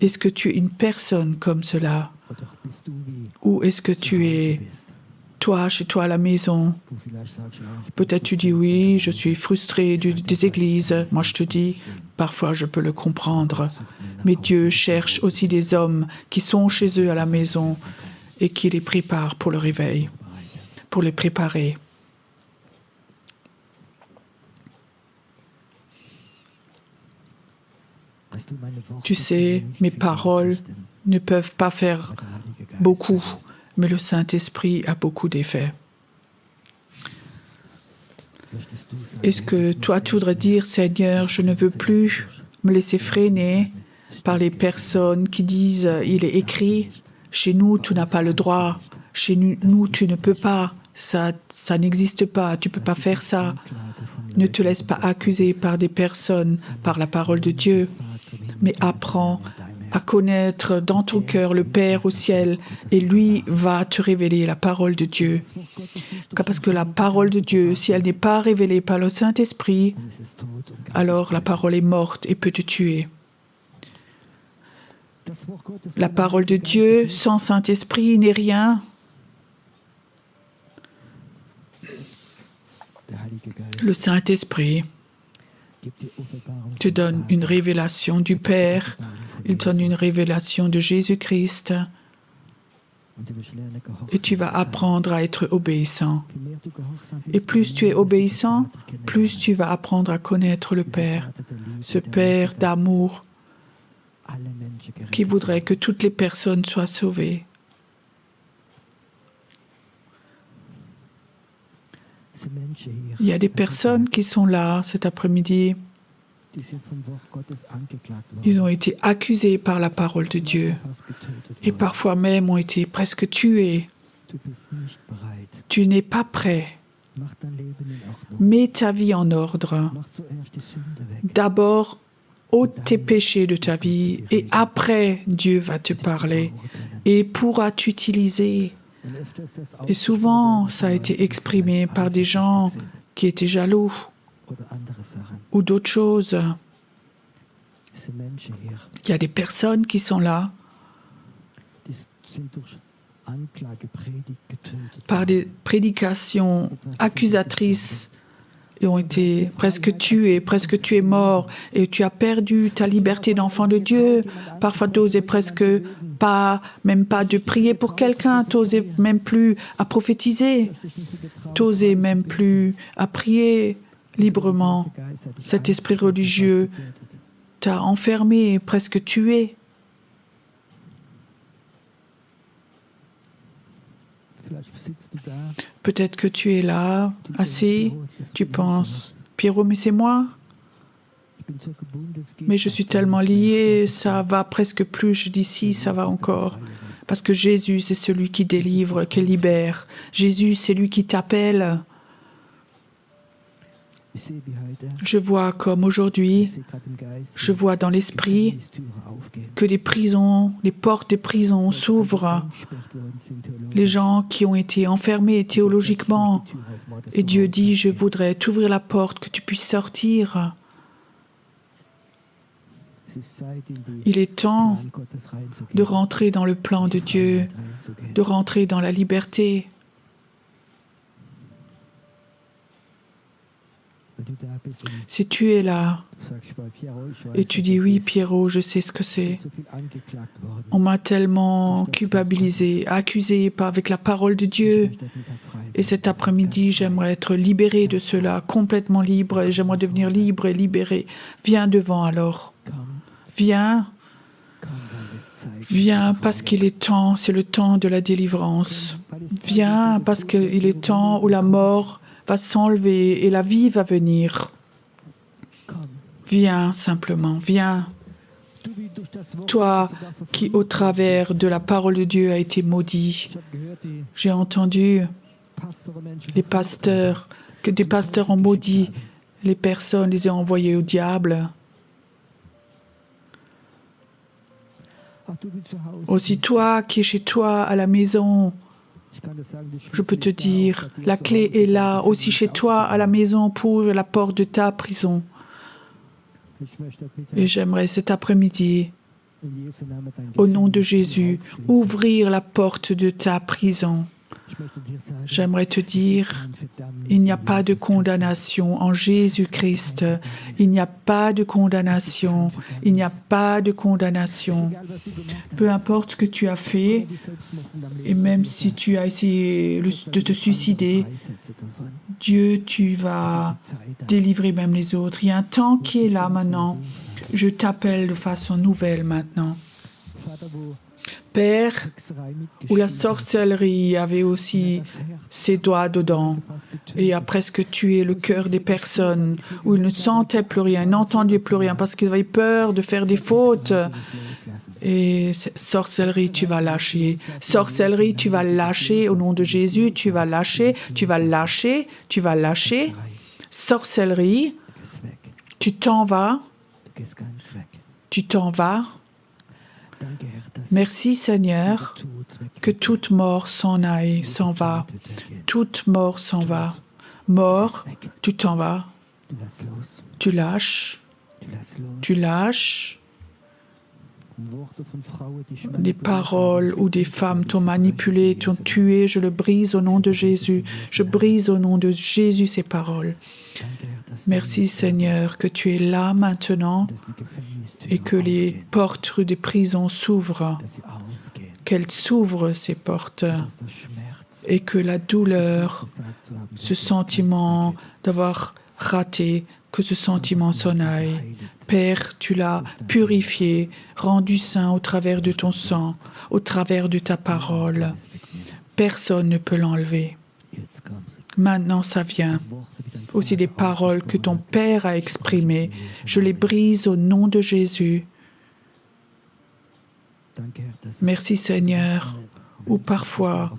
Speaker 3: Est-ce que tu es une personne comme cela? Ou est-ce que tu es, toi, chez toi à la maison? Peut-être tu dis oui, je suis frustré des églises. Moi, je te dis, parfois, je peux le comprendre. Mais Dieu cherche aussi des hommes qui sont chez eux à la maison et qui les préparent pour le réveil. pour les préparer. Tu sais, mes paroles ne peuvent pas faire beaucoup, mais le Saint-Esprit a beaucoup d'effets. Est-ce que toi, tu voudrais dire, Seigneur, je ne veux plus me laisser freiner par les personnes qui disent, il est écrit, chez nous, tu n'as pas le droit, chez nous, tu ne peux pas, ça n'existe pas, tu ne peux pas faire ça. Ne te laisse pas accuser par des personnes, par la parole de Dieu, mais apprends à connaître dans ton cœur le Père au ciel et lui va te révéler la parole de Dieu. Parce que la parole de Dieu, si elle n'est pas révélée par le Saint-Esprit, alors la parole est morte et peut te tuer. La parole de Dieu sans Saint-Esprit n'est rien. Le Saint-Esprit te donne une révélation du Père, il donne une révélation de Jésus-Christ et tu vas apprendre à être obéissant. Et plus tu es obéissant, plus tu vas apprendre à connaître le Père, ce Père d'amour qui voudrait que toutes les personnes soient sauvées. Il y a des personnes qui sont là cet après-midi. Ils ont été accusés par la parole de Dieu et parfois même ont été presque tués. Tu n'es pas prêt. Mets ta vie en ordre. D'abord, ôte tes péchés de ta vie et après, Dieu va te parler et pourra t'utiliser. Et souvent, ça a été exprimé par des gens qui étaient jaloux ou d'autres choses. Il y a des personnes qui sont là par des prédications accusatrices et ont été presque tués, presque tu es mort et tu as perdu ta liberté d'enfant de Dieu. Parfois, tu n'osais presque pas, même pas de prier pour quelqu'un, tu n'osais même plus à prophétiser, tu n'osais même plus à prier librement. Cet esprit religieux t'a enfermé, presque tué. Peut-être que tu es là, assis, tu penses, Pierrot, mais c'est moi. Mais je suis tellement lié, ça va presque plus, je dis si, ça va encore. Parce que Jésus, c'est celui qui délivre, qui libère. Jésus, c'est lui qui t'appelle. Je vois comme aujourd'hui, je vois dans l'esprit que les prisons, les portes des prisons s'ouvrent. Les gens qui ont été enfermés théologiquement. Et Dieu dit, je voudrais t'ouvrir la porte, que tu puisses sortir. Il est temps de rentrer dans le plan de Dieu, de rentrer dans la liberté. Si tu es là et tu dis oui, Pierrot, je sais ce que c'est. On m'a tellement culpabilisé, accusé avec la parole de Dieu. Et cet après-midi, j'aimerais être libéré de cela, complètement libre, et j'aimerais devenir libre et libéré. Viens devant alors. Viens. Viens parce qu'il est temps, c'est le temps de la délivrance. Viens parce qu'il est temps où la mort va s'enlever et la vie va venir. Viens simplement, viens. Toi qui, au travers de la parole de Dieu, a été maudit. J'ai entendu les pasteurs, que des pasteurs ont maudit les personnes, les ont envoyées au diable. Aussi toi qui es chez toi à la maison, je peux te dire, la clé est là, aussi chez toi à la maison pour ouvrir la porte de ta prison. Et j'aimerais cet après-midi, au nom de Jésus, ouvrir la porte de ta prison. J'aimerais te dire, il n'y a pas de condamnation en Jésus-Christ. Il n'y a pas de condamnation. Il n'y a pas de condamnation. Peu importe ce que tu as fait, et même si tu as essayé de te suicider, Dieu, tu vas délivrer même les autres. Il y a un temps qui est là maintenant. Je t'appelle de façon nouvelle maintenant. Père, où la sorcellerie avait aussi ses doigts dedans et a presque tué le cœur des personnes, où ils ne sentaient plus rien, n'entendaient plus rien parce qu'ils avaient peur de faire des fautes. Et sorcellerie, tu vas lâcher. Sorcellerie, tu vas lâcher au nom de Jésus. Tu vas lâcher, tu vas lâcher, tu vas lâcher. Sorcellerie, tu t'en vas. Tu t'en vas. Merci Seigneur, que toute mort s'en aille, s'en va. Toute mort s'en va. Mort, tu t'en vas. Tu lâches. Tu lâches. Des paroles où des femmes t'ont manipulé, t'ont tué, je le brise au nom de Jésus. Je brise au nom de Jésus ces paroles. Merci Seigneur que tu es là maintenant et que les portes des prisons s'ouvrent, qu'elles s'ouvrent ces portes et que la douleur, ce sentiment d'avoir raté, que ce sentiment s'en aille. Père, tu l'as purifié, rendu saint au travers de ton sang, au travers de ta parole. Personne ne peut l'enlever. Maintenant, ça vient. Aussi les paroles que ton Père a exprimées, je les brise au nom de Jésus. Merci Seigneur, où parfois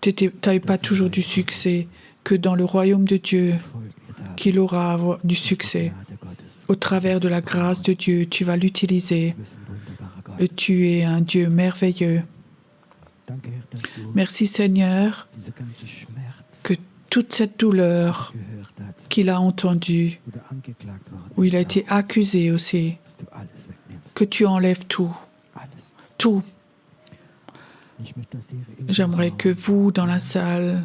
Speaker 3: tu n'avais pas toujours du succès, que dans le royaume de Dieu, qu'il aura du succès. Au travers de la grâce de Dieu, tu vas l'utiliser. Et tu es un Dieu merveilleux. Merci Seigneur, que toute cette douleur qu'il a entendue, où il a été accusé aussi, que tu enlèves tout. Tout. J'aimerais que vous, dans la salle,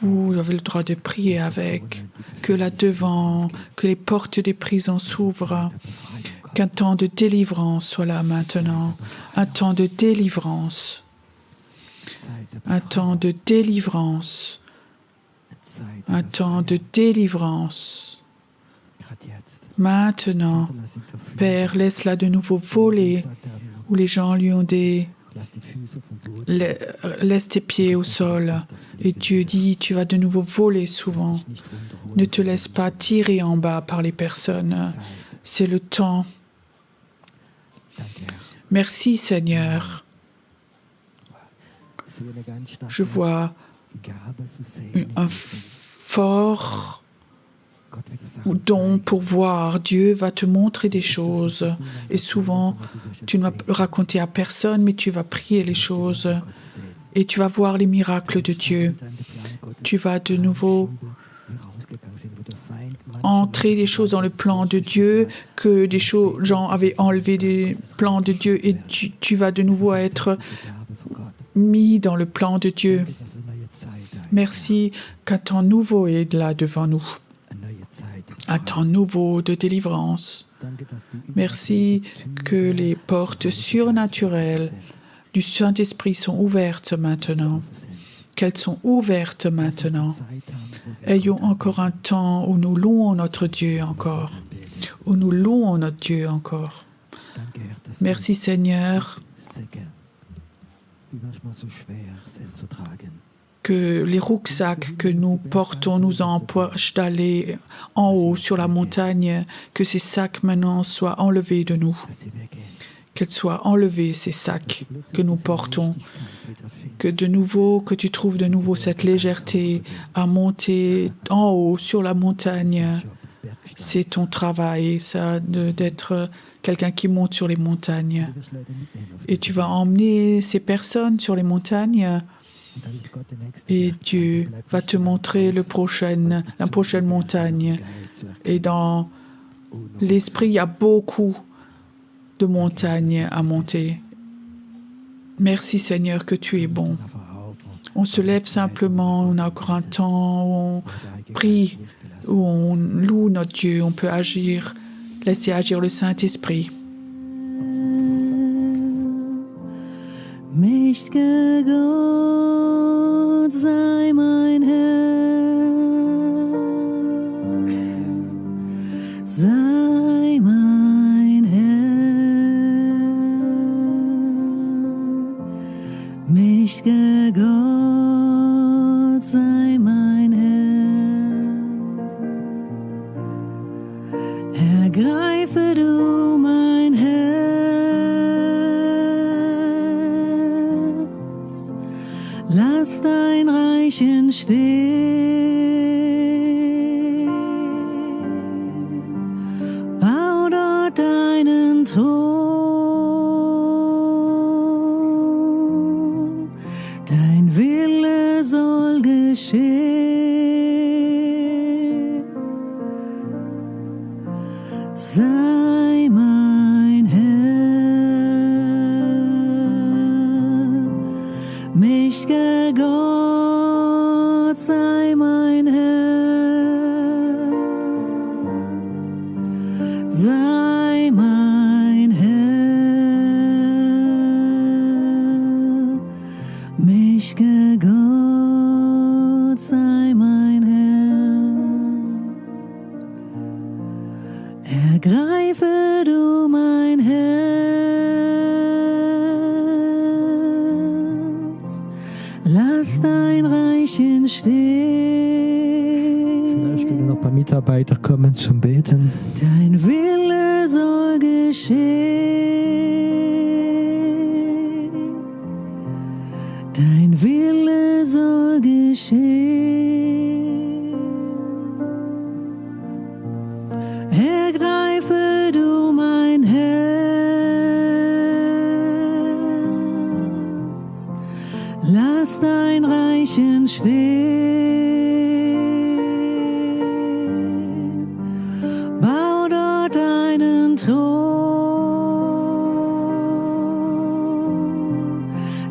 Speaker 3: vous avez le droit de prier avec, que là devant, que les portes des prisons s'ouvrent, qu'un temps de délivrance soit là maintenant, un temps de délivrance, un temps de délivrance, un temps de délivrance. Maintenant, Père, laisse-la de nouveau voler, où les gens lui ont dit laisse tes pieds au sol. Et Dieu dit, tu vas de nouveau voler souvent. Ne te laisse pas tirer en bas par les personnes. C'est le temps. Merci Seigneur. Je vois un fort don pour voir. Dieu va te montrer des choses. Et souvent, tu ne vas le raconter à personne, mais tu vas prier les choses. Et tu vas voir les miracles de Dieu. Tu vas de nouveau entrer des choses dans le plan de Dieu, que des gens avaient enlevé des plans de Dieu. Et tu vas de nouveau être mis dans le plan de Dieu. Merci qu'un temps nouveau est là devant nous. Un temps nouveau de délivrance. Merci que les portes surnaturelles du Saint-Esprit sont ouvertes maintenant. Qu'elles sont ouvertes maintenant. Ayons encore un temps où nous louons notre Dieu encore. Où nous louons notre Dieu encore. Merci Seigneur. Que les rucksacks que nous portons nous empêchent d'aller en haut sur la montagne, que ces sacs maintenant soient enlevés de nous. Qu'elles soient enlevés, ces sacs que nous portons. Que de nouveau, que tu trouves de nouveau cette légèreté à monter en haut sur la montagne. C'est ton travail, ça, d'être quelqu'un qui monte sur les montagnes. Et tu vas emmener ces personnes sur les montagnes. Et Dieu va te montrer la prochaine montagne. Et dans l'esprit, il y a beaucoup de montagnes à monter. Merci Seigneur que tu es bon. On se lève simplement, on a encore un temps où on prie, où on loue notre Dieu, on peut agir, laisser agir le Saint-Esprit.
Speaker 1: Mächtiger Gott, sei mein Herr, sei mein Herr. Mächtiger Gott, sei mein Herr. Ergreife du mein Herz, lass dein Reich entstehen, bau dort deinen Thron, dein Wille soll geschehen. Sei mein Herr, mächtiger Gott, sei mein Herr, sei mein Herr, mächtiger Gott, sei mein Herr. Ergreife du mein Herz, lass dein Reich entstehen.
Speaker 2: Vielleicht können noch ein paar Mitarbeiter kommen zum Beten.
Speaker 1: Dein Wille soll geschehen. Dein Wille soll geschehen. Ergreife du mein Herz, lass dein Reich entstehen, bau dort deinen Thron,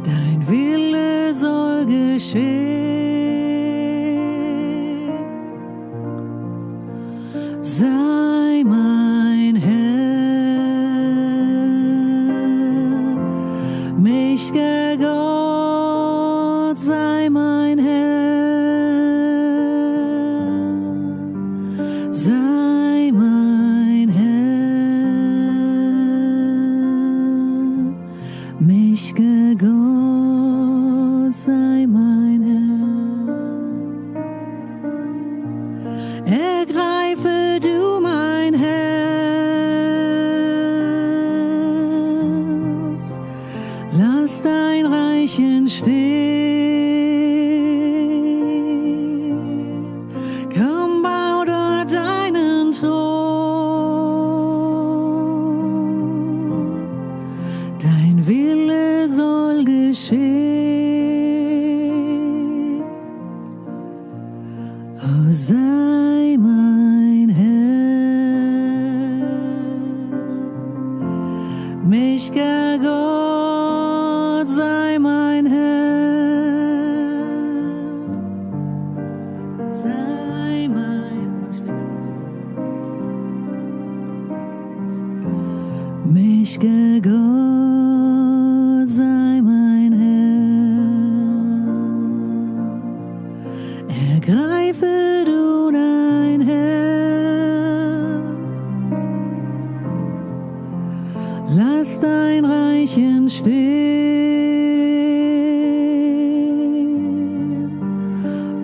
Speaker 1: dein Wille soll geschehen. Sei mein Herr, mächtiger Gott, sei mein Herr, sei mein Herr, mächtiger Gott, sei mein Herr. Ergreife du mein Herz, lass dein Reich entstehen, komm, bau dort deinen Thron, dein Wille soll geschehen. Oh, sei mein Herr, mächtiger Gott, sei mein Herr, sei mein mächtiger Gott, sei mein Herr. Ergreife du dein Herz, lass dein Reich entstehen,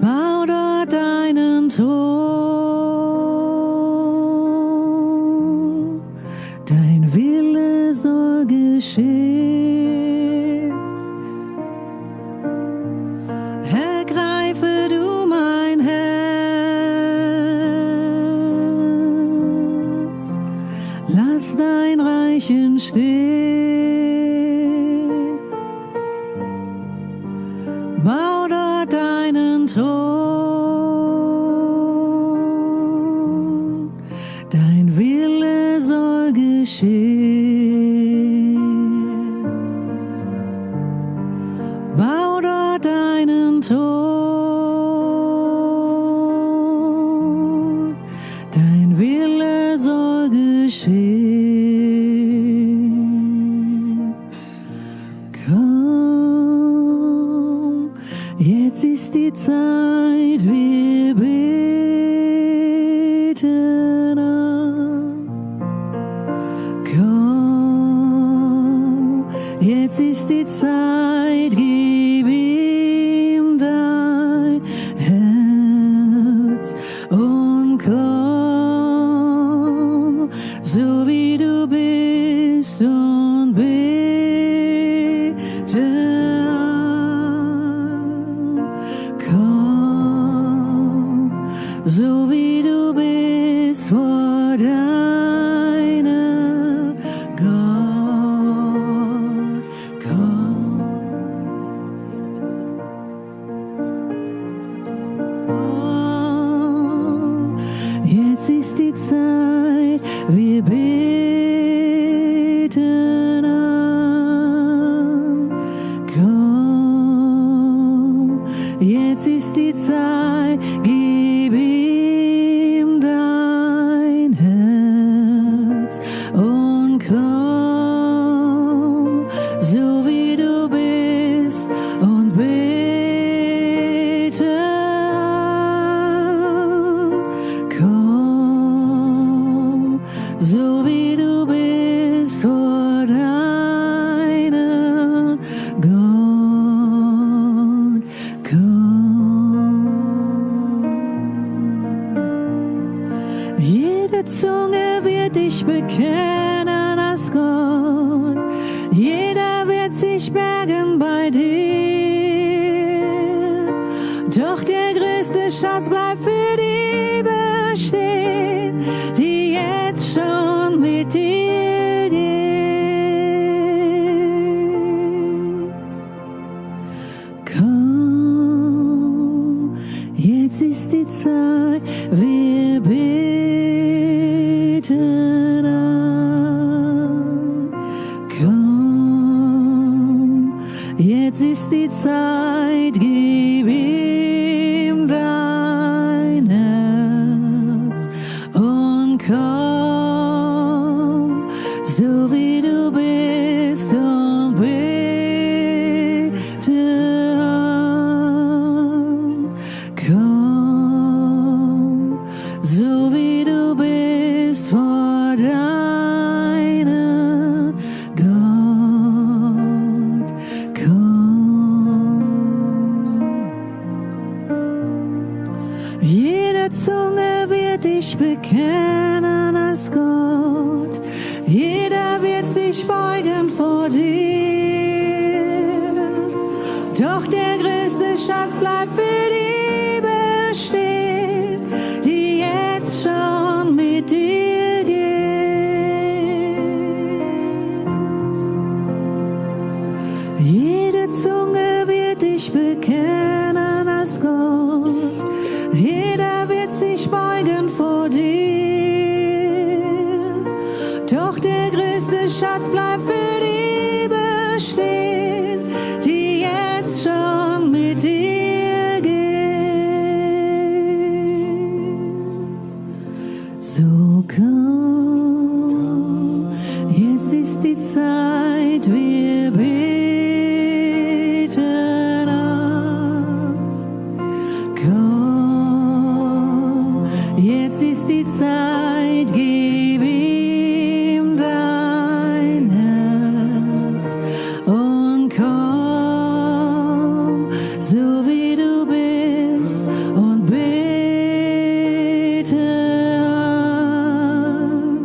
Speaker 1: bau dort deinen Thron, dein Wille soll geschehen. Ergreife du mein Herz, lass dein Reich entstehen, geschehen. Komm, jetzt ist die Zeit, wir beten an. Komm, jetzt ist die Zeit, gib ihm dein Herz und komm, so wie du bist und bete an. Komm, so wie du bist vor deinem Gott. Komm. Jetzt ist die Zeit, wir beten an. Komm, jetzt ist die Zeit, gib ihm dein Herz und komm, so wie du bist und bete an. Komm, so wie du bist vor deinem Gott. Komm. Jede Zunge wird dich bekennen als Gott. Jeder wird sich bergen bei dir. Doch der größte Schatz bleibt für die bestehen, die jetzt schon mit dir gehen. Komm, jetzt ist die Zeit, wir beten an. Komm, jetzt ist die Zeit, gib ihm dein Herz und komm, so wie du bist und bete an. Komm, so wie du bist vor deinem Gott. Komm. Jede Zunge wird dich bekennen als Gott. Jeder wird sich beugen vor dir. Doch der größte Schatz bleibt für die bestehen, die jetzt schon mit dir gehen. Jede Zunge wird dich bekennen als Gott. Jeder wird sich beugen vor dir. Doch der größte Schatz bleibt für die bestehen, die jetzt schon mit dir gehen. So komm, jetzt ist die Zeit, wir beten an. Komm, jetzt ist die Zeit, gib ihm dein Herz und komm, so wie du bist und bete an.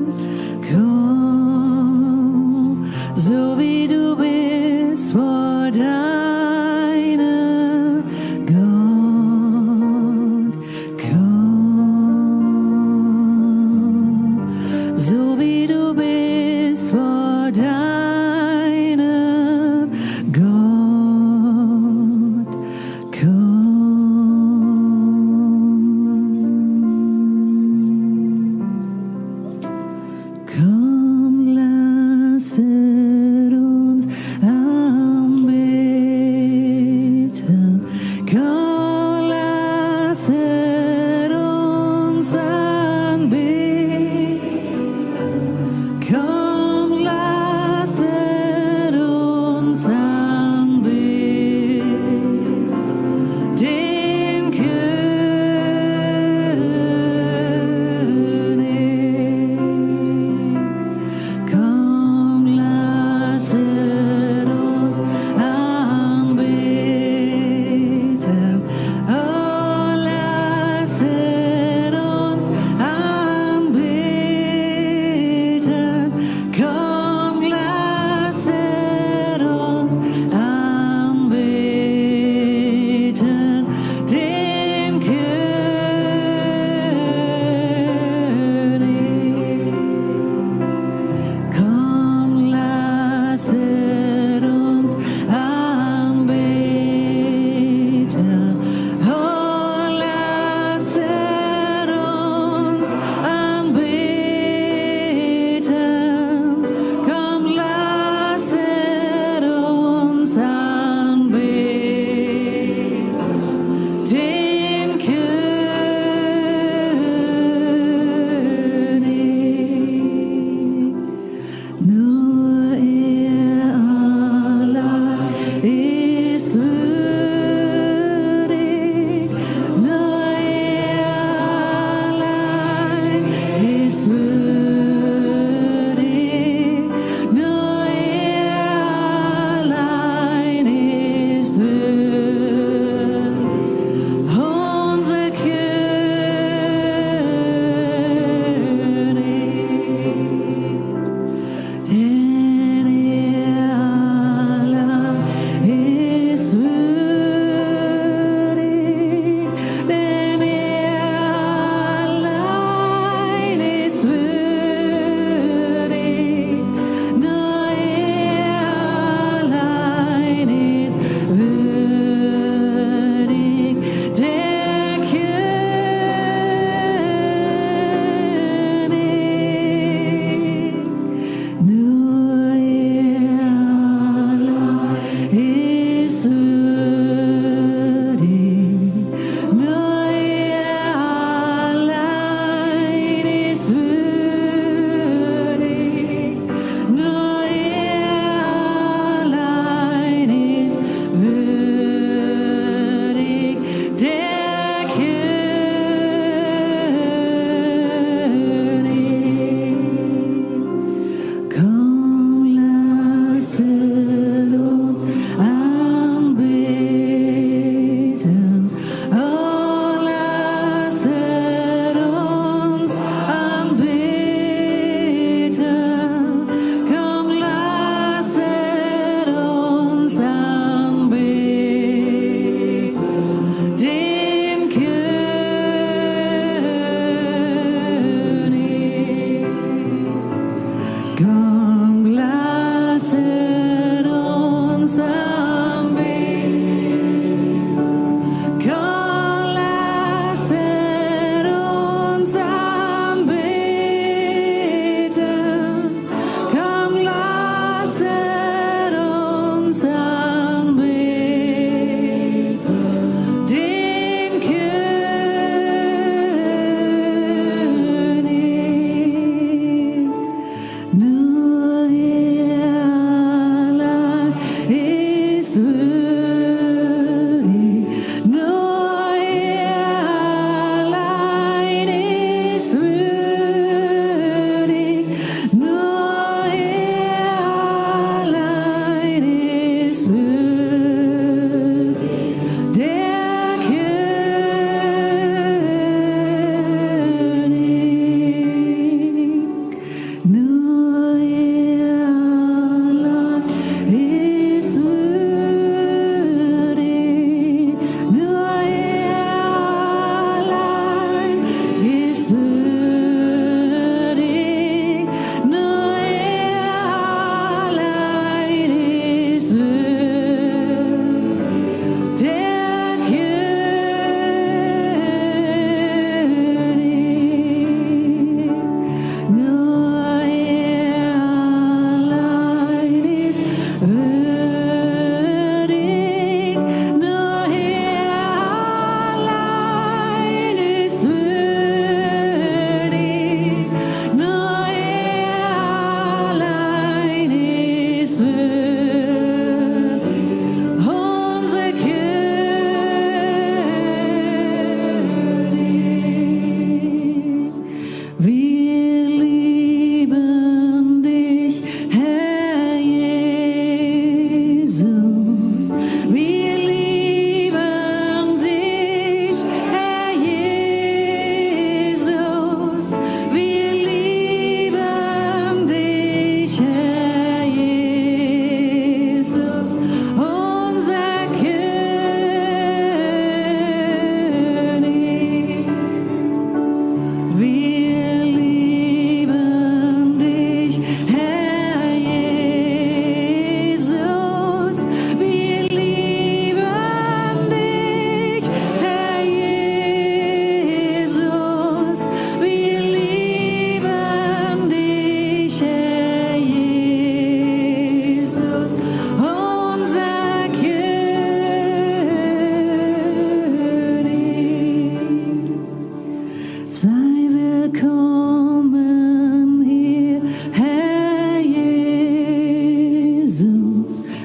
Speaker 1: willkommen hier, Herr Jesus.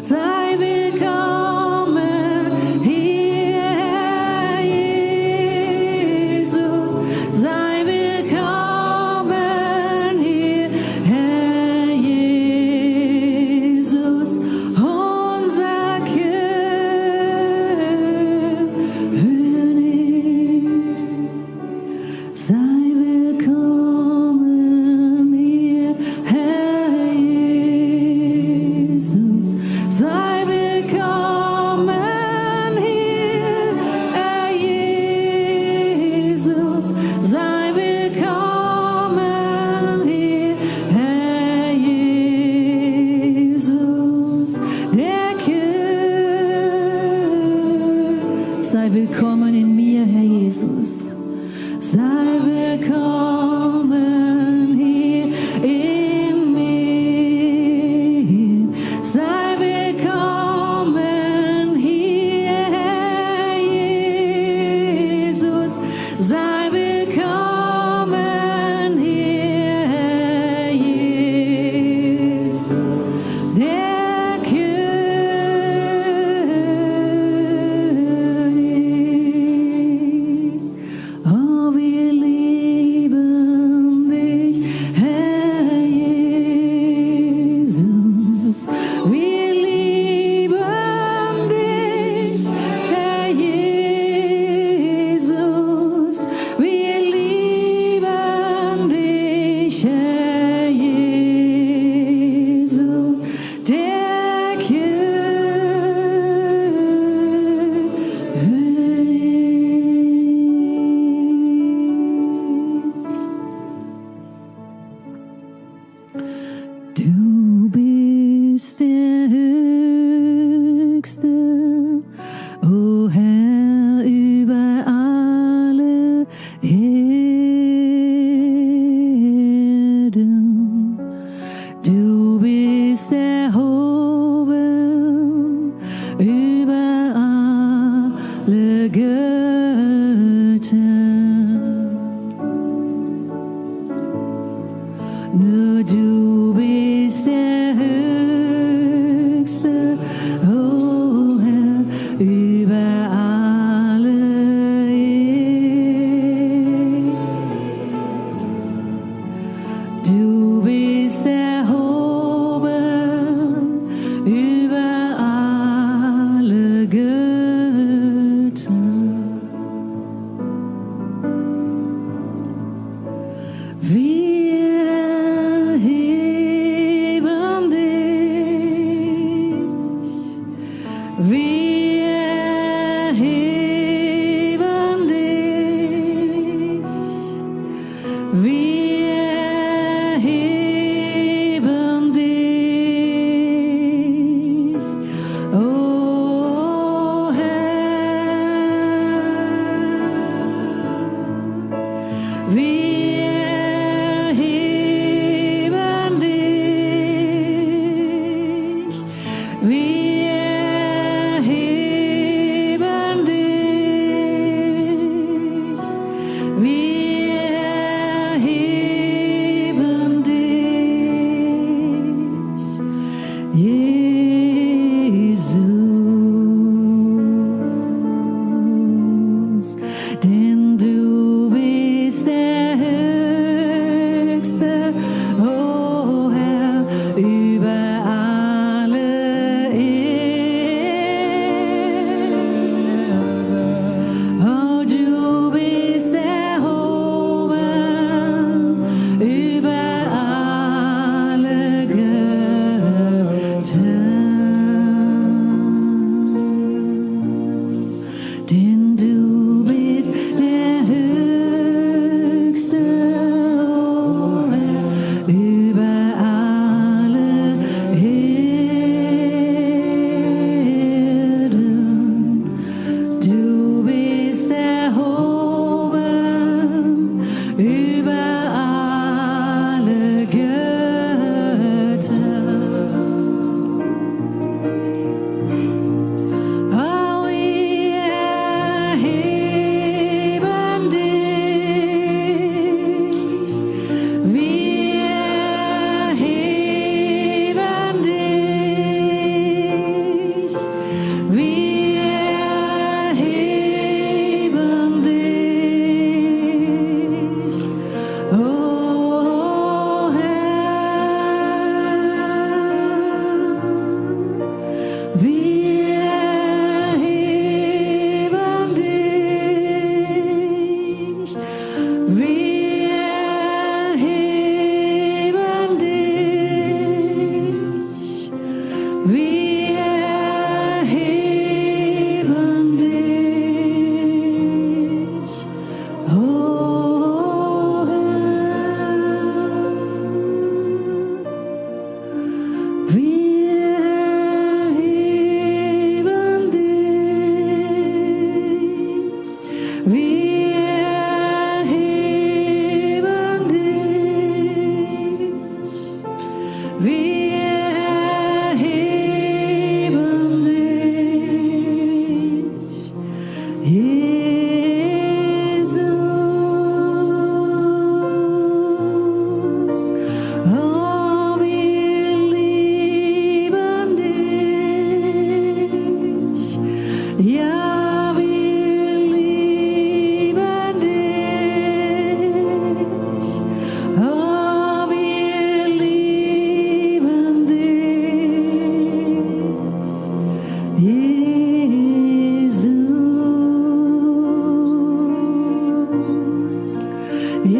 Speaker 1: Sei willkommen hier, Herr Jesus. Sei willkommen hier, Herr Jesus. Unser König. Sei willkommen hier, Herr Jesus. Sei willkommen hier, Herr Jesus. Sei willkommen hier, Herr Jesus. Der König. Sei willkommen in mir, Herr Jesus. Sei willkommen hier in mir. Sei willkommen hier, Herr Jesus. Sei willkommen hier, Herr Jesus. Der König. Oh, wir lieben dich, Herr Jesus. Wir lieben dich, Herr Jesus. Wir lieben dich, Herr Jesus. Der König. Du bist der Höchste, o Herr, über alle Erden. Du bist erhoben über alle Götter. Nur du bist der Höchste, o Herr, über alle Erden. Du bist erhoben über alle Götter. Wir erheben dich. Wir erheben dich. Wir erheben dich, o Herr. Wir erheben dich. Wir erheben dich. Wir erheben dich, Jesus. Denn du bist der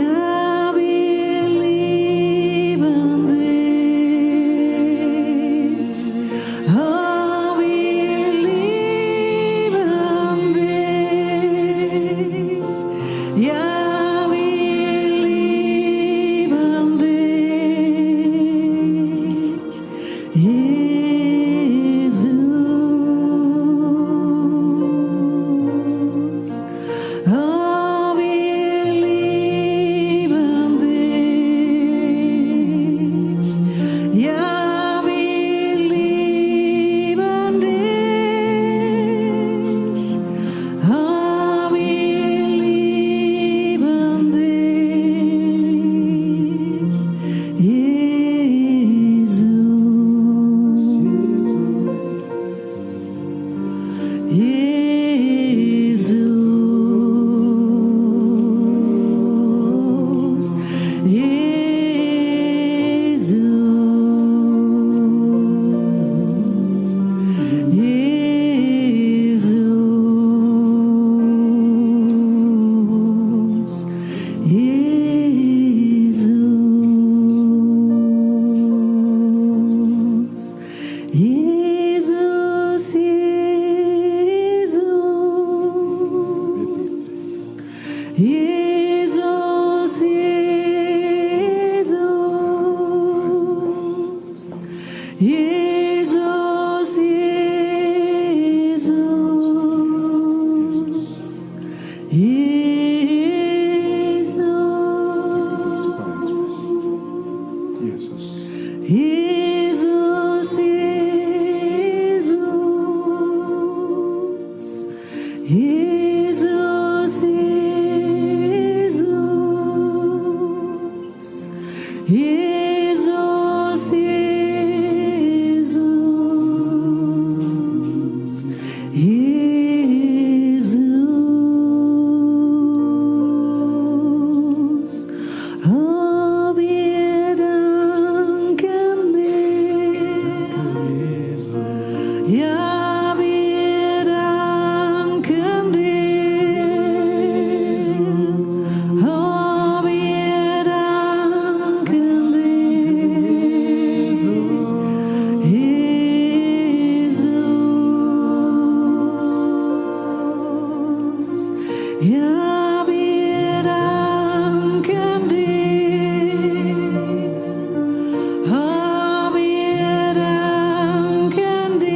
Speaker 1: Ja, wir lieben dich. Oh, wir lieben dich. Ja, wir lieben dich. Jesus. Oh, wir lieben dich. Ja, wir lieben dich. Oh, wir lieben dich. Jesus, Jesus, Jesus, Oh, wir danken dir. Ja, wir danken dir. Oh, wir danken dir. Jesus. Ja, wir danken dir. Oh, wir danken dir.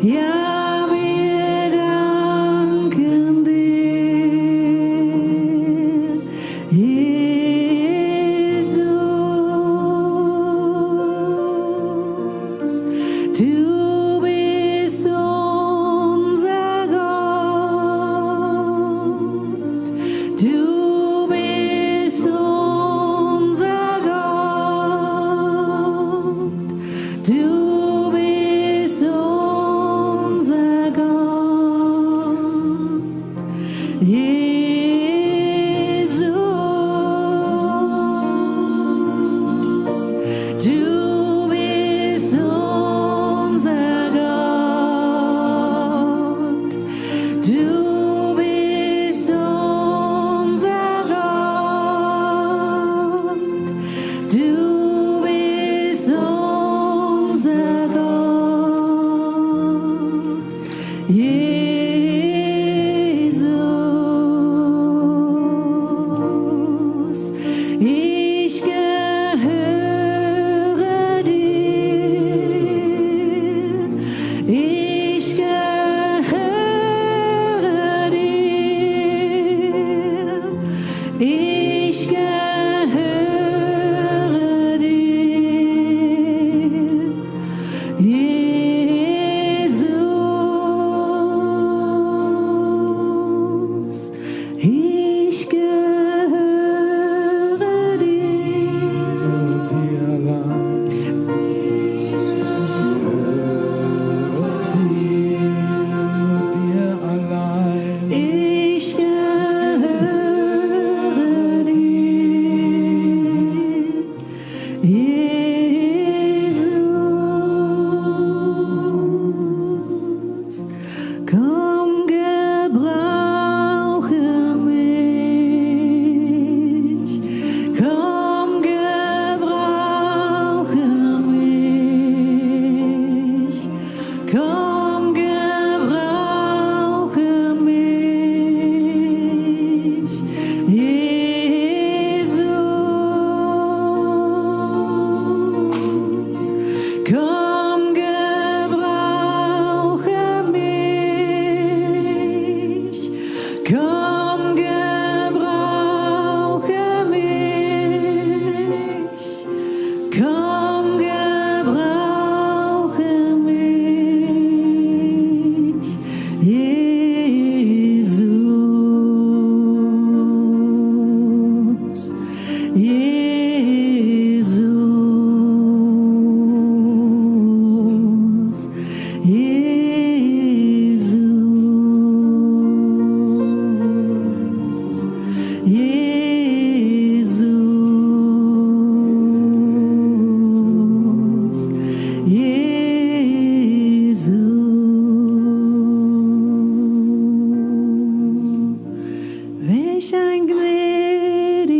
Speaker 1: Ja, wir danken dir. Jesus. Du bist unser Gott. Du bist unser Gott. Du bist unser Gott. Jesus. Du bist unser Gott. Du bist unser Gott. Du bist unser Gott. Jesus. Ich gehöre dir. Ich gehöre dir. Ich gehöre dir. Jesus. Ich gehöre dir. Ich gehöre dir. Jesus. Komm, gebrauche mich. ein gnädiger,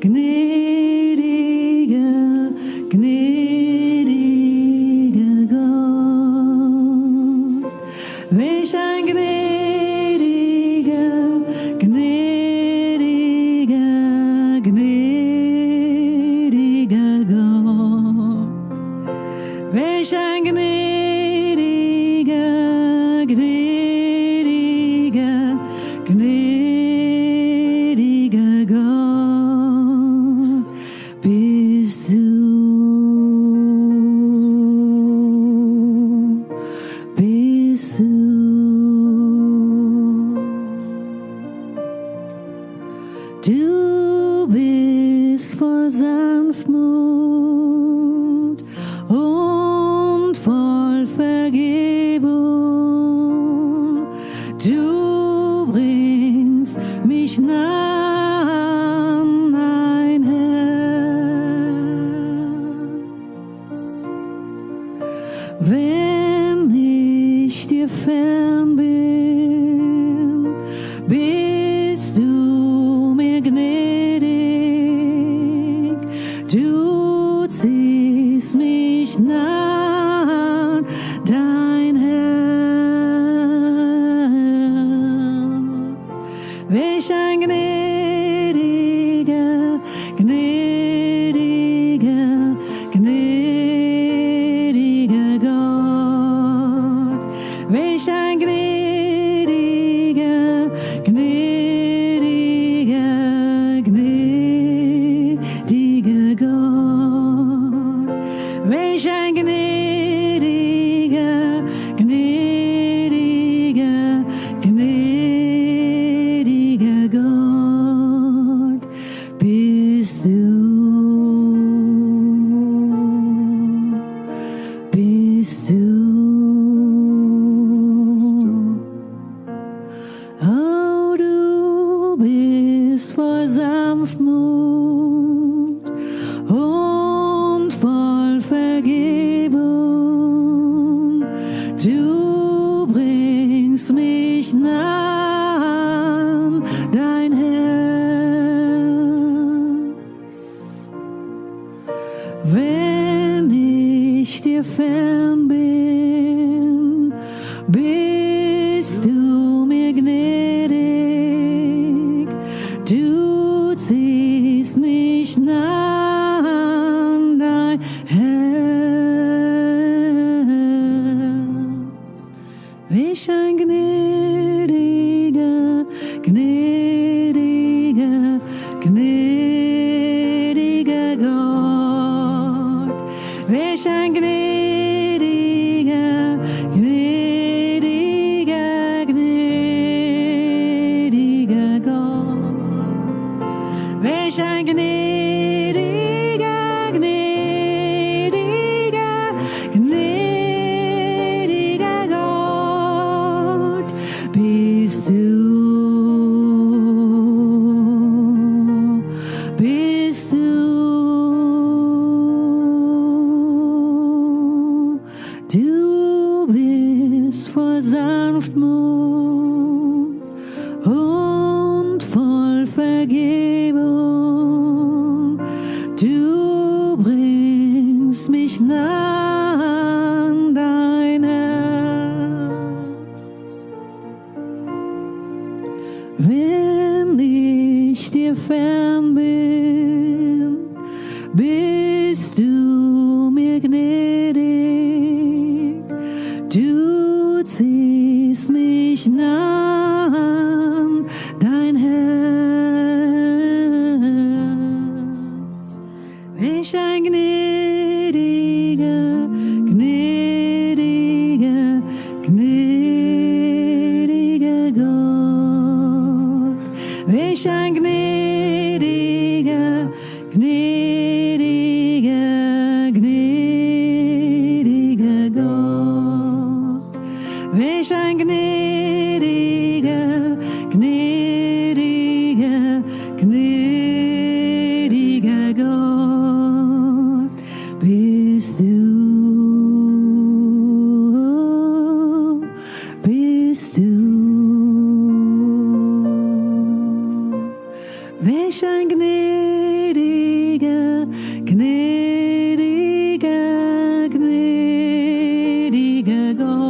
Speaker 1: gnädiger, gnädiger Gott. Welch ein gnädiger, gnädiger, gnädiger Gott. Welch ein gnädiger, gnädiger, gnädiger Gott bist du. Bist du. Du bist voll Sanftmut und voll Vergebung. Du bringst mich nah an dein Herz. Wenn ich dir fern bin, bist du mir gnädig. Du ziehst mich nah an dein Herz. Welch ein gnädiger, gnädiger, gnädiger Gott. Welch ein gnädiger, gnädiger, gnädiger Gott. Welch ein gnädiger, gnädiger, gnädiger Gott bist du. Bist du. Oh, du bist voll Sanftmut und voll Vergebung. Du bringst mich nah an dein Herz. Wenn ich dir fern bin, bist du mir gnädig. Du ziehst mich nah an dein Herz. Welch ein gnädiger, gnädiger, gnädiger Gott. Welch ein gnädiger, gnädiger, gnädiger Gott. Welch ein gnädiger, gnädiger, gnädiger Gott bist du. Bist du. Du bist voll Sanftmut und voll Vergebung. Du bringst mich nah an dein Herz. Wenn ich dir fern bin, bist du mir gnädig. Du ziehst mich nah an dein Herz. Welch ein gnädiger, gnädiger, gnädiger Gott. Welch ein gnädiger, gnädiger, gnädiger Gott. Welch ein gnädiger, gnädiger, gnädiger Gott bist du. Bist du. welch ein gnädiger, gnädiger, gnädiger Gott.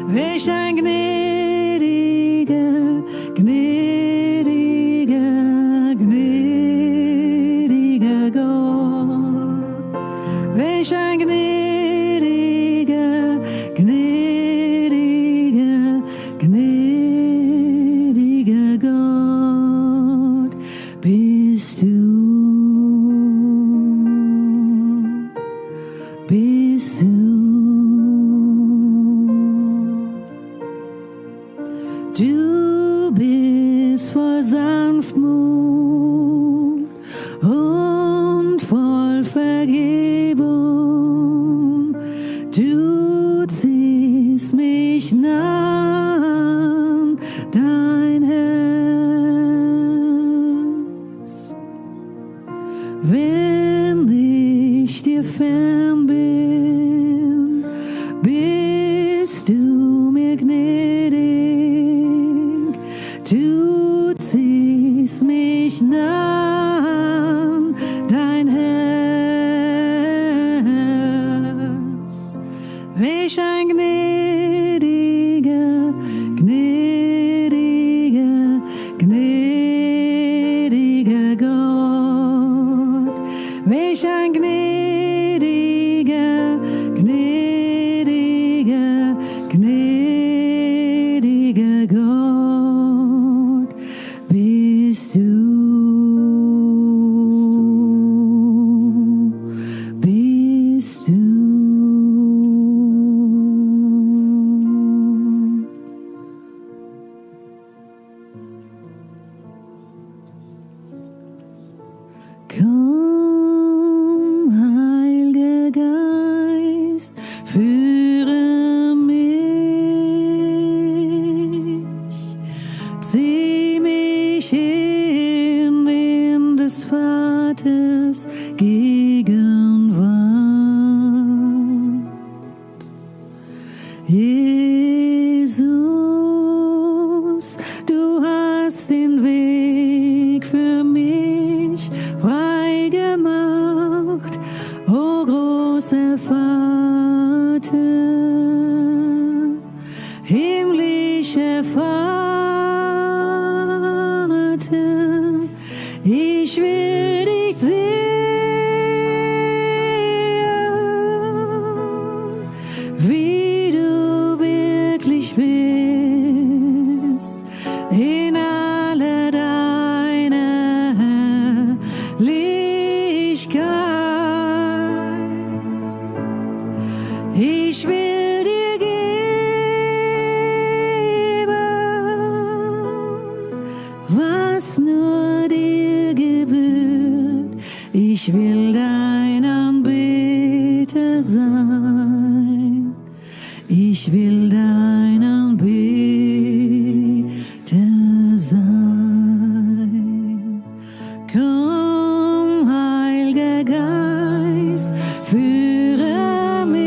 Speaker 1: Welch ein gnädiger, gnädiger, gnädiger Gott. Welch ein gnädiger, gnädiger, gnädiger Gott bist du. Bist du. Du bist voll Sanftmut und voll Vergebung. Du ziehst mich nah an dein Herz. Wenn ich dir fern bin, bist du mir gnädig. Du ziehst mich nah an dein Herz. Welch ein gnädiger, gnädiger, gnädiger Gott. Welch ein gnädiger, gnädiger, gnädiger Gott bist du. Bist du. Komm, Heiliger Geist, führe mich, zieh mich in des Vaters Gegenwart. Jesus, du hast den Weg für mich frei gemacht, o großer Vater, himmlischer Vater, ich will dich sehen, wie du wirklich bist, in aller deiner Herrlichkeit. Ich will dir geben, was nur dir gebührt. Ich will dein Anbeter sein. Ich will dein Anbeter sein. Komm, Heiliger Geist, führe mich,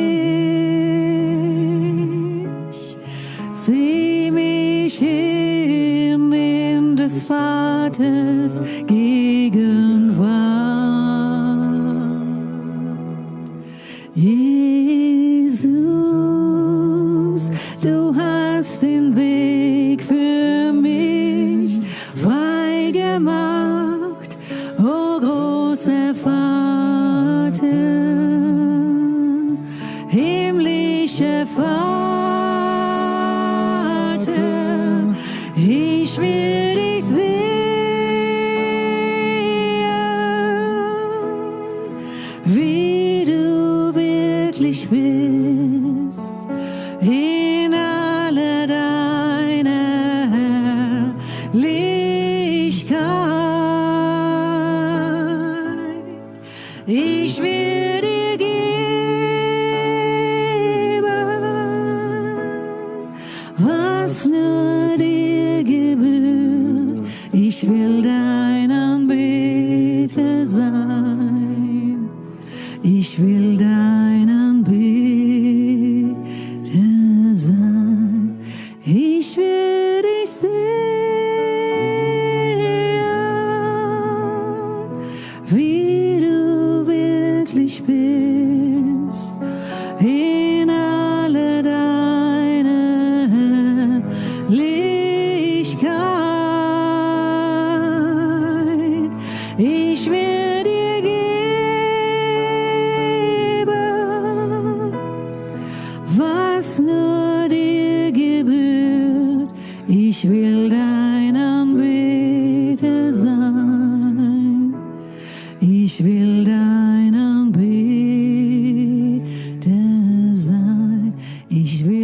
Speaker 1: zieh mich hin in des Vaters Gegenwart. Jesus, du hast den Weg für mich frei gemacht, o großer Vater, himmlischer Vater, ich will dich sehen, wie du wirklich bist, in aller deiner Herrlichkeit. Ich will dir geben, was nur dir gebührt. Ich will dein Anbeter sein. Ich will dein Anbeter sein. Ich will dich sehen, Ich will dein Anbeter sein. Ich will dein Anbeter sein. Ich will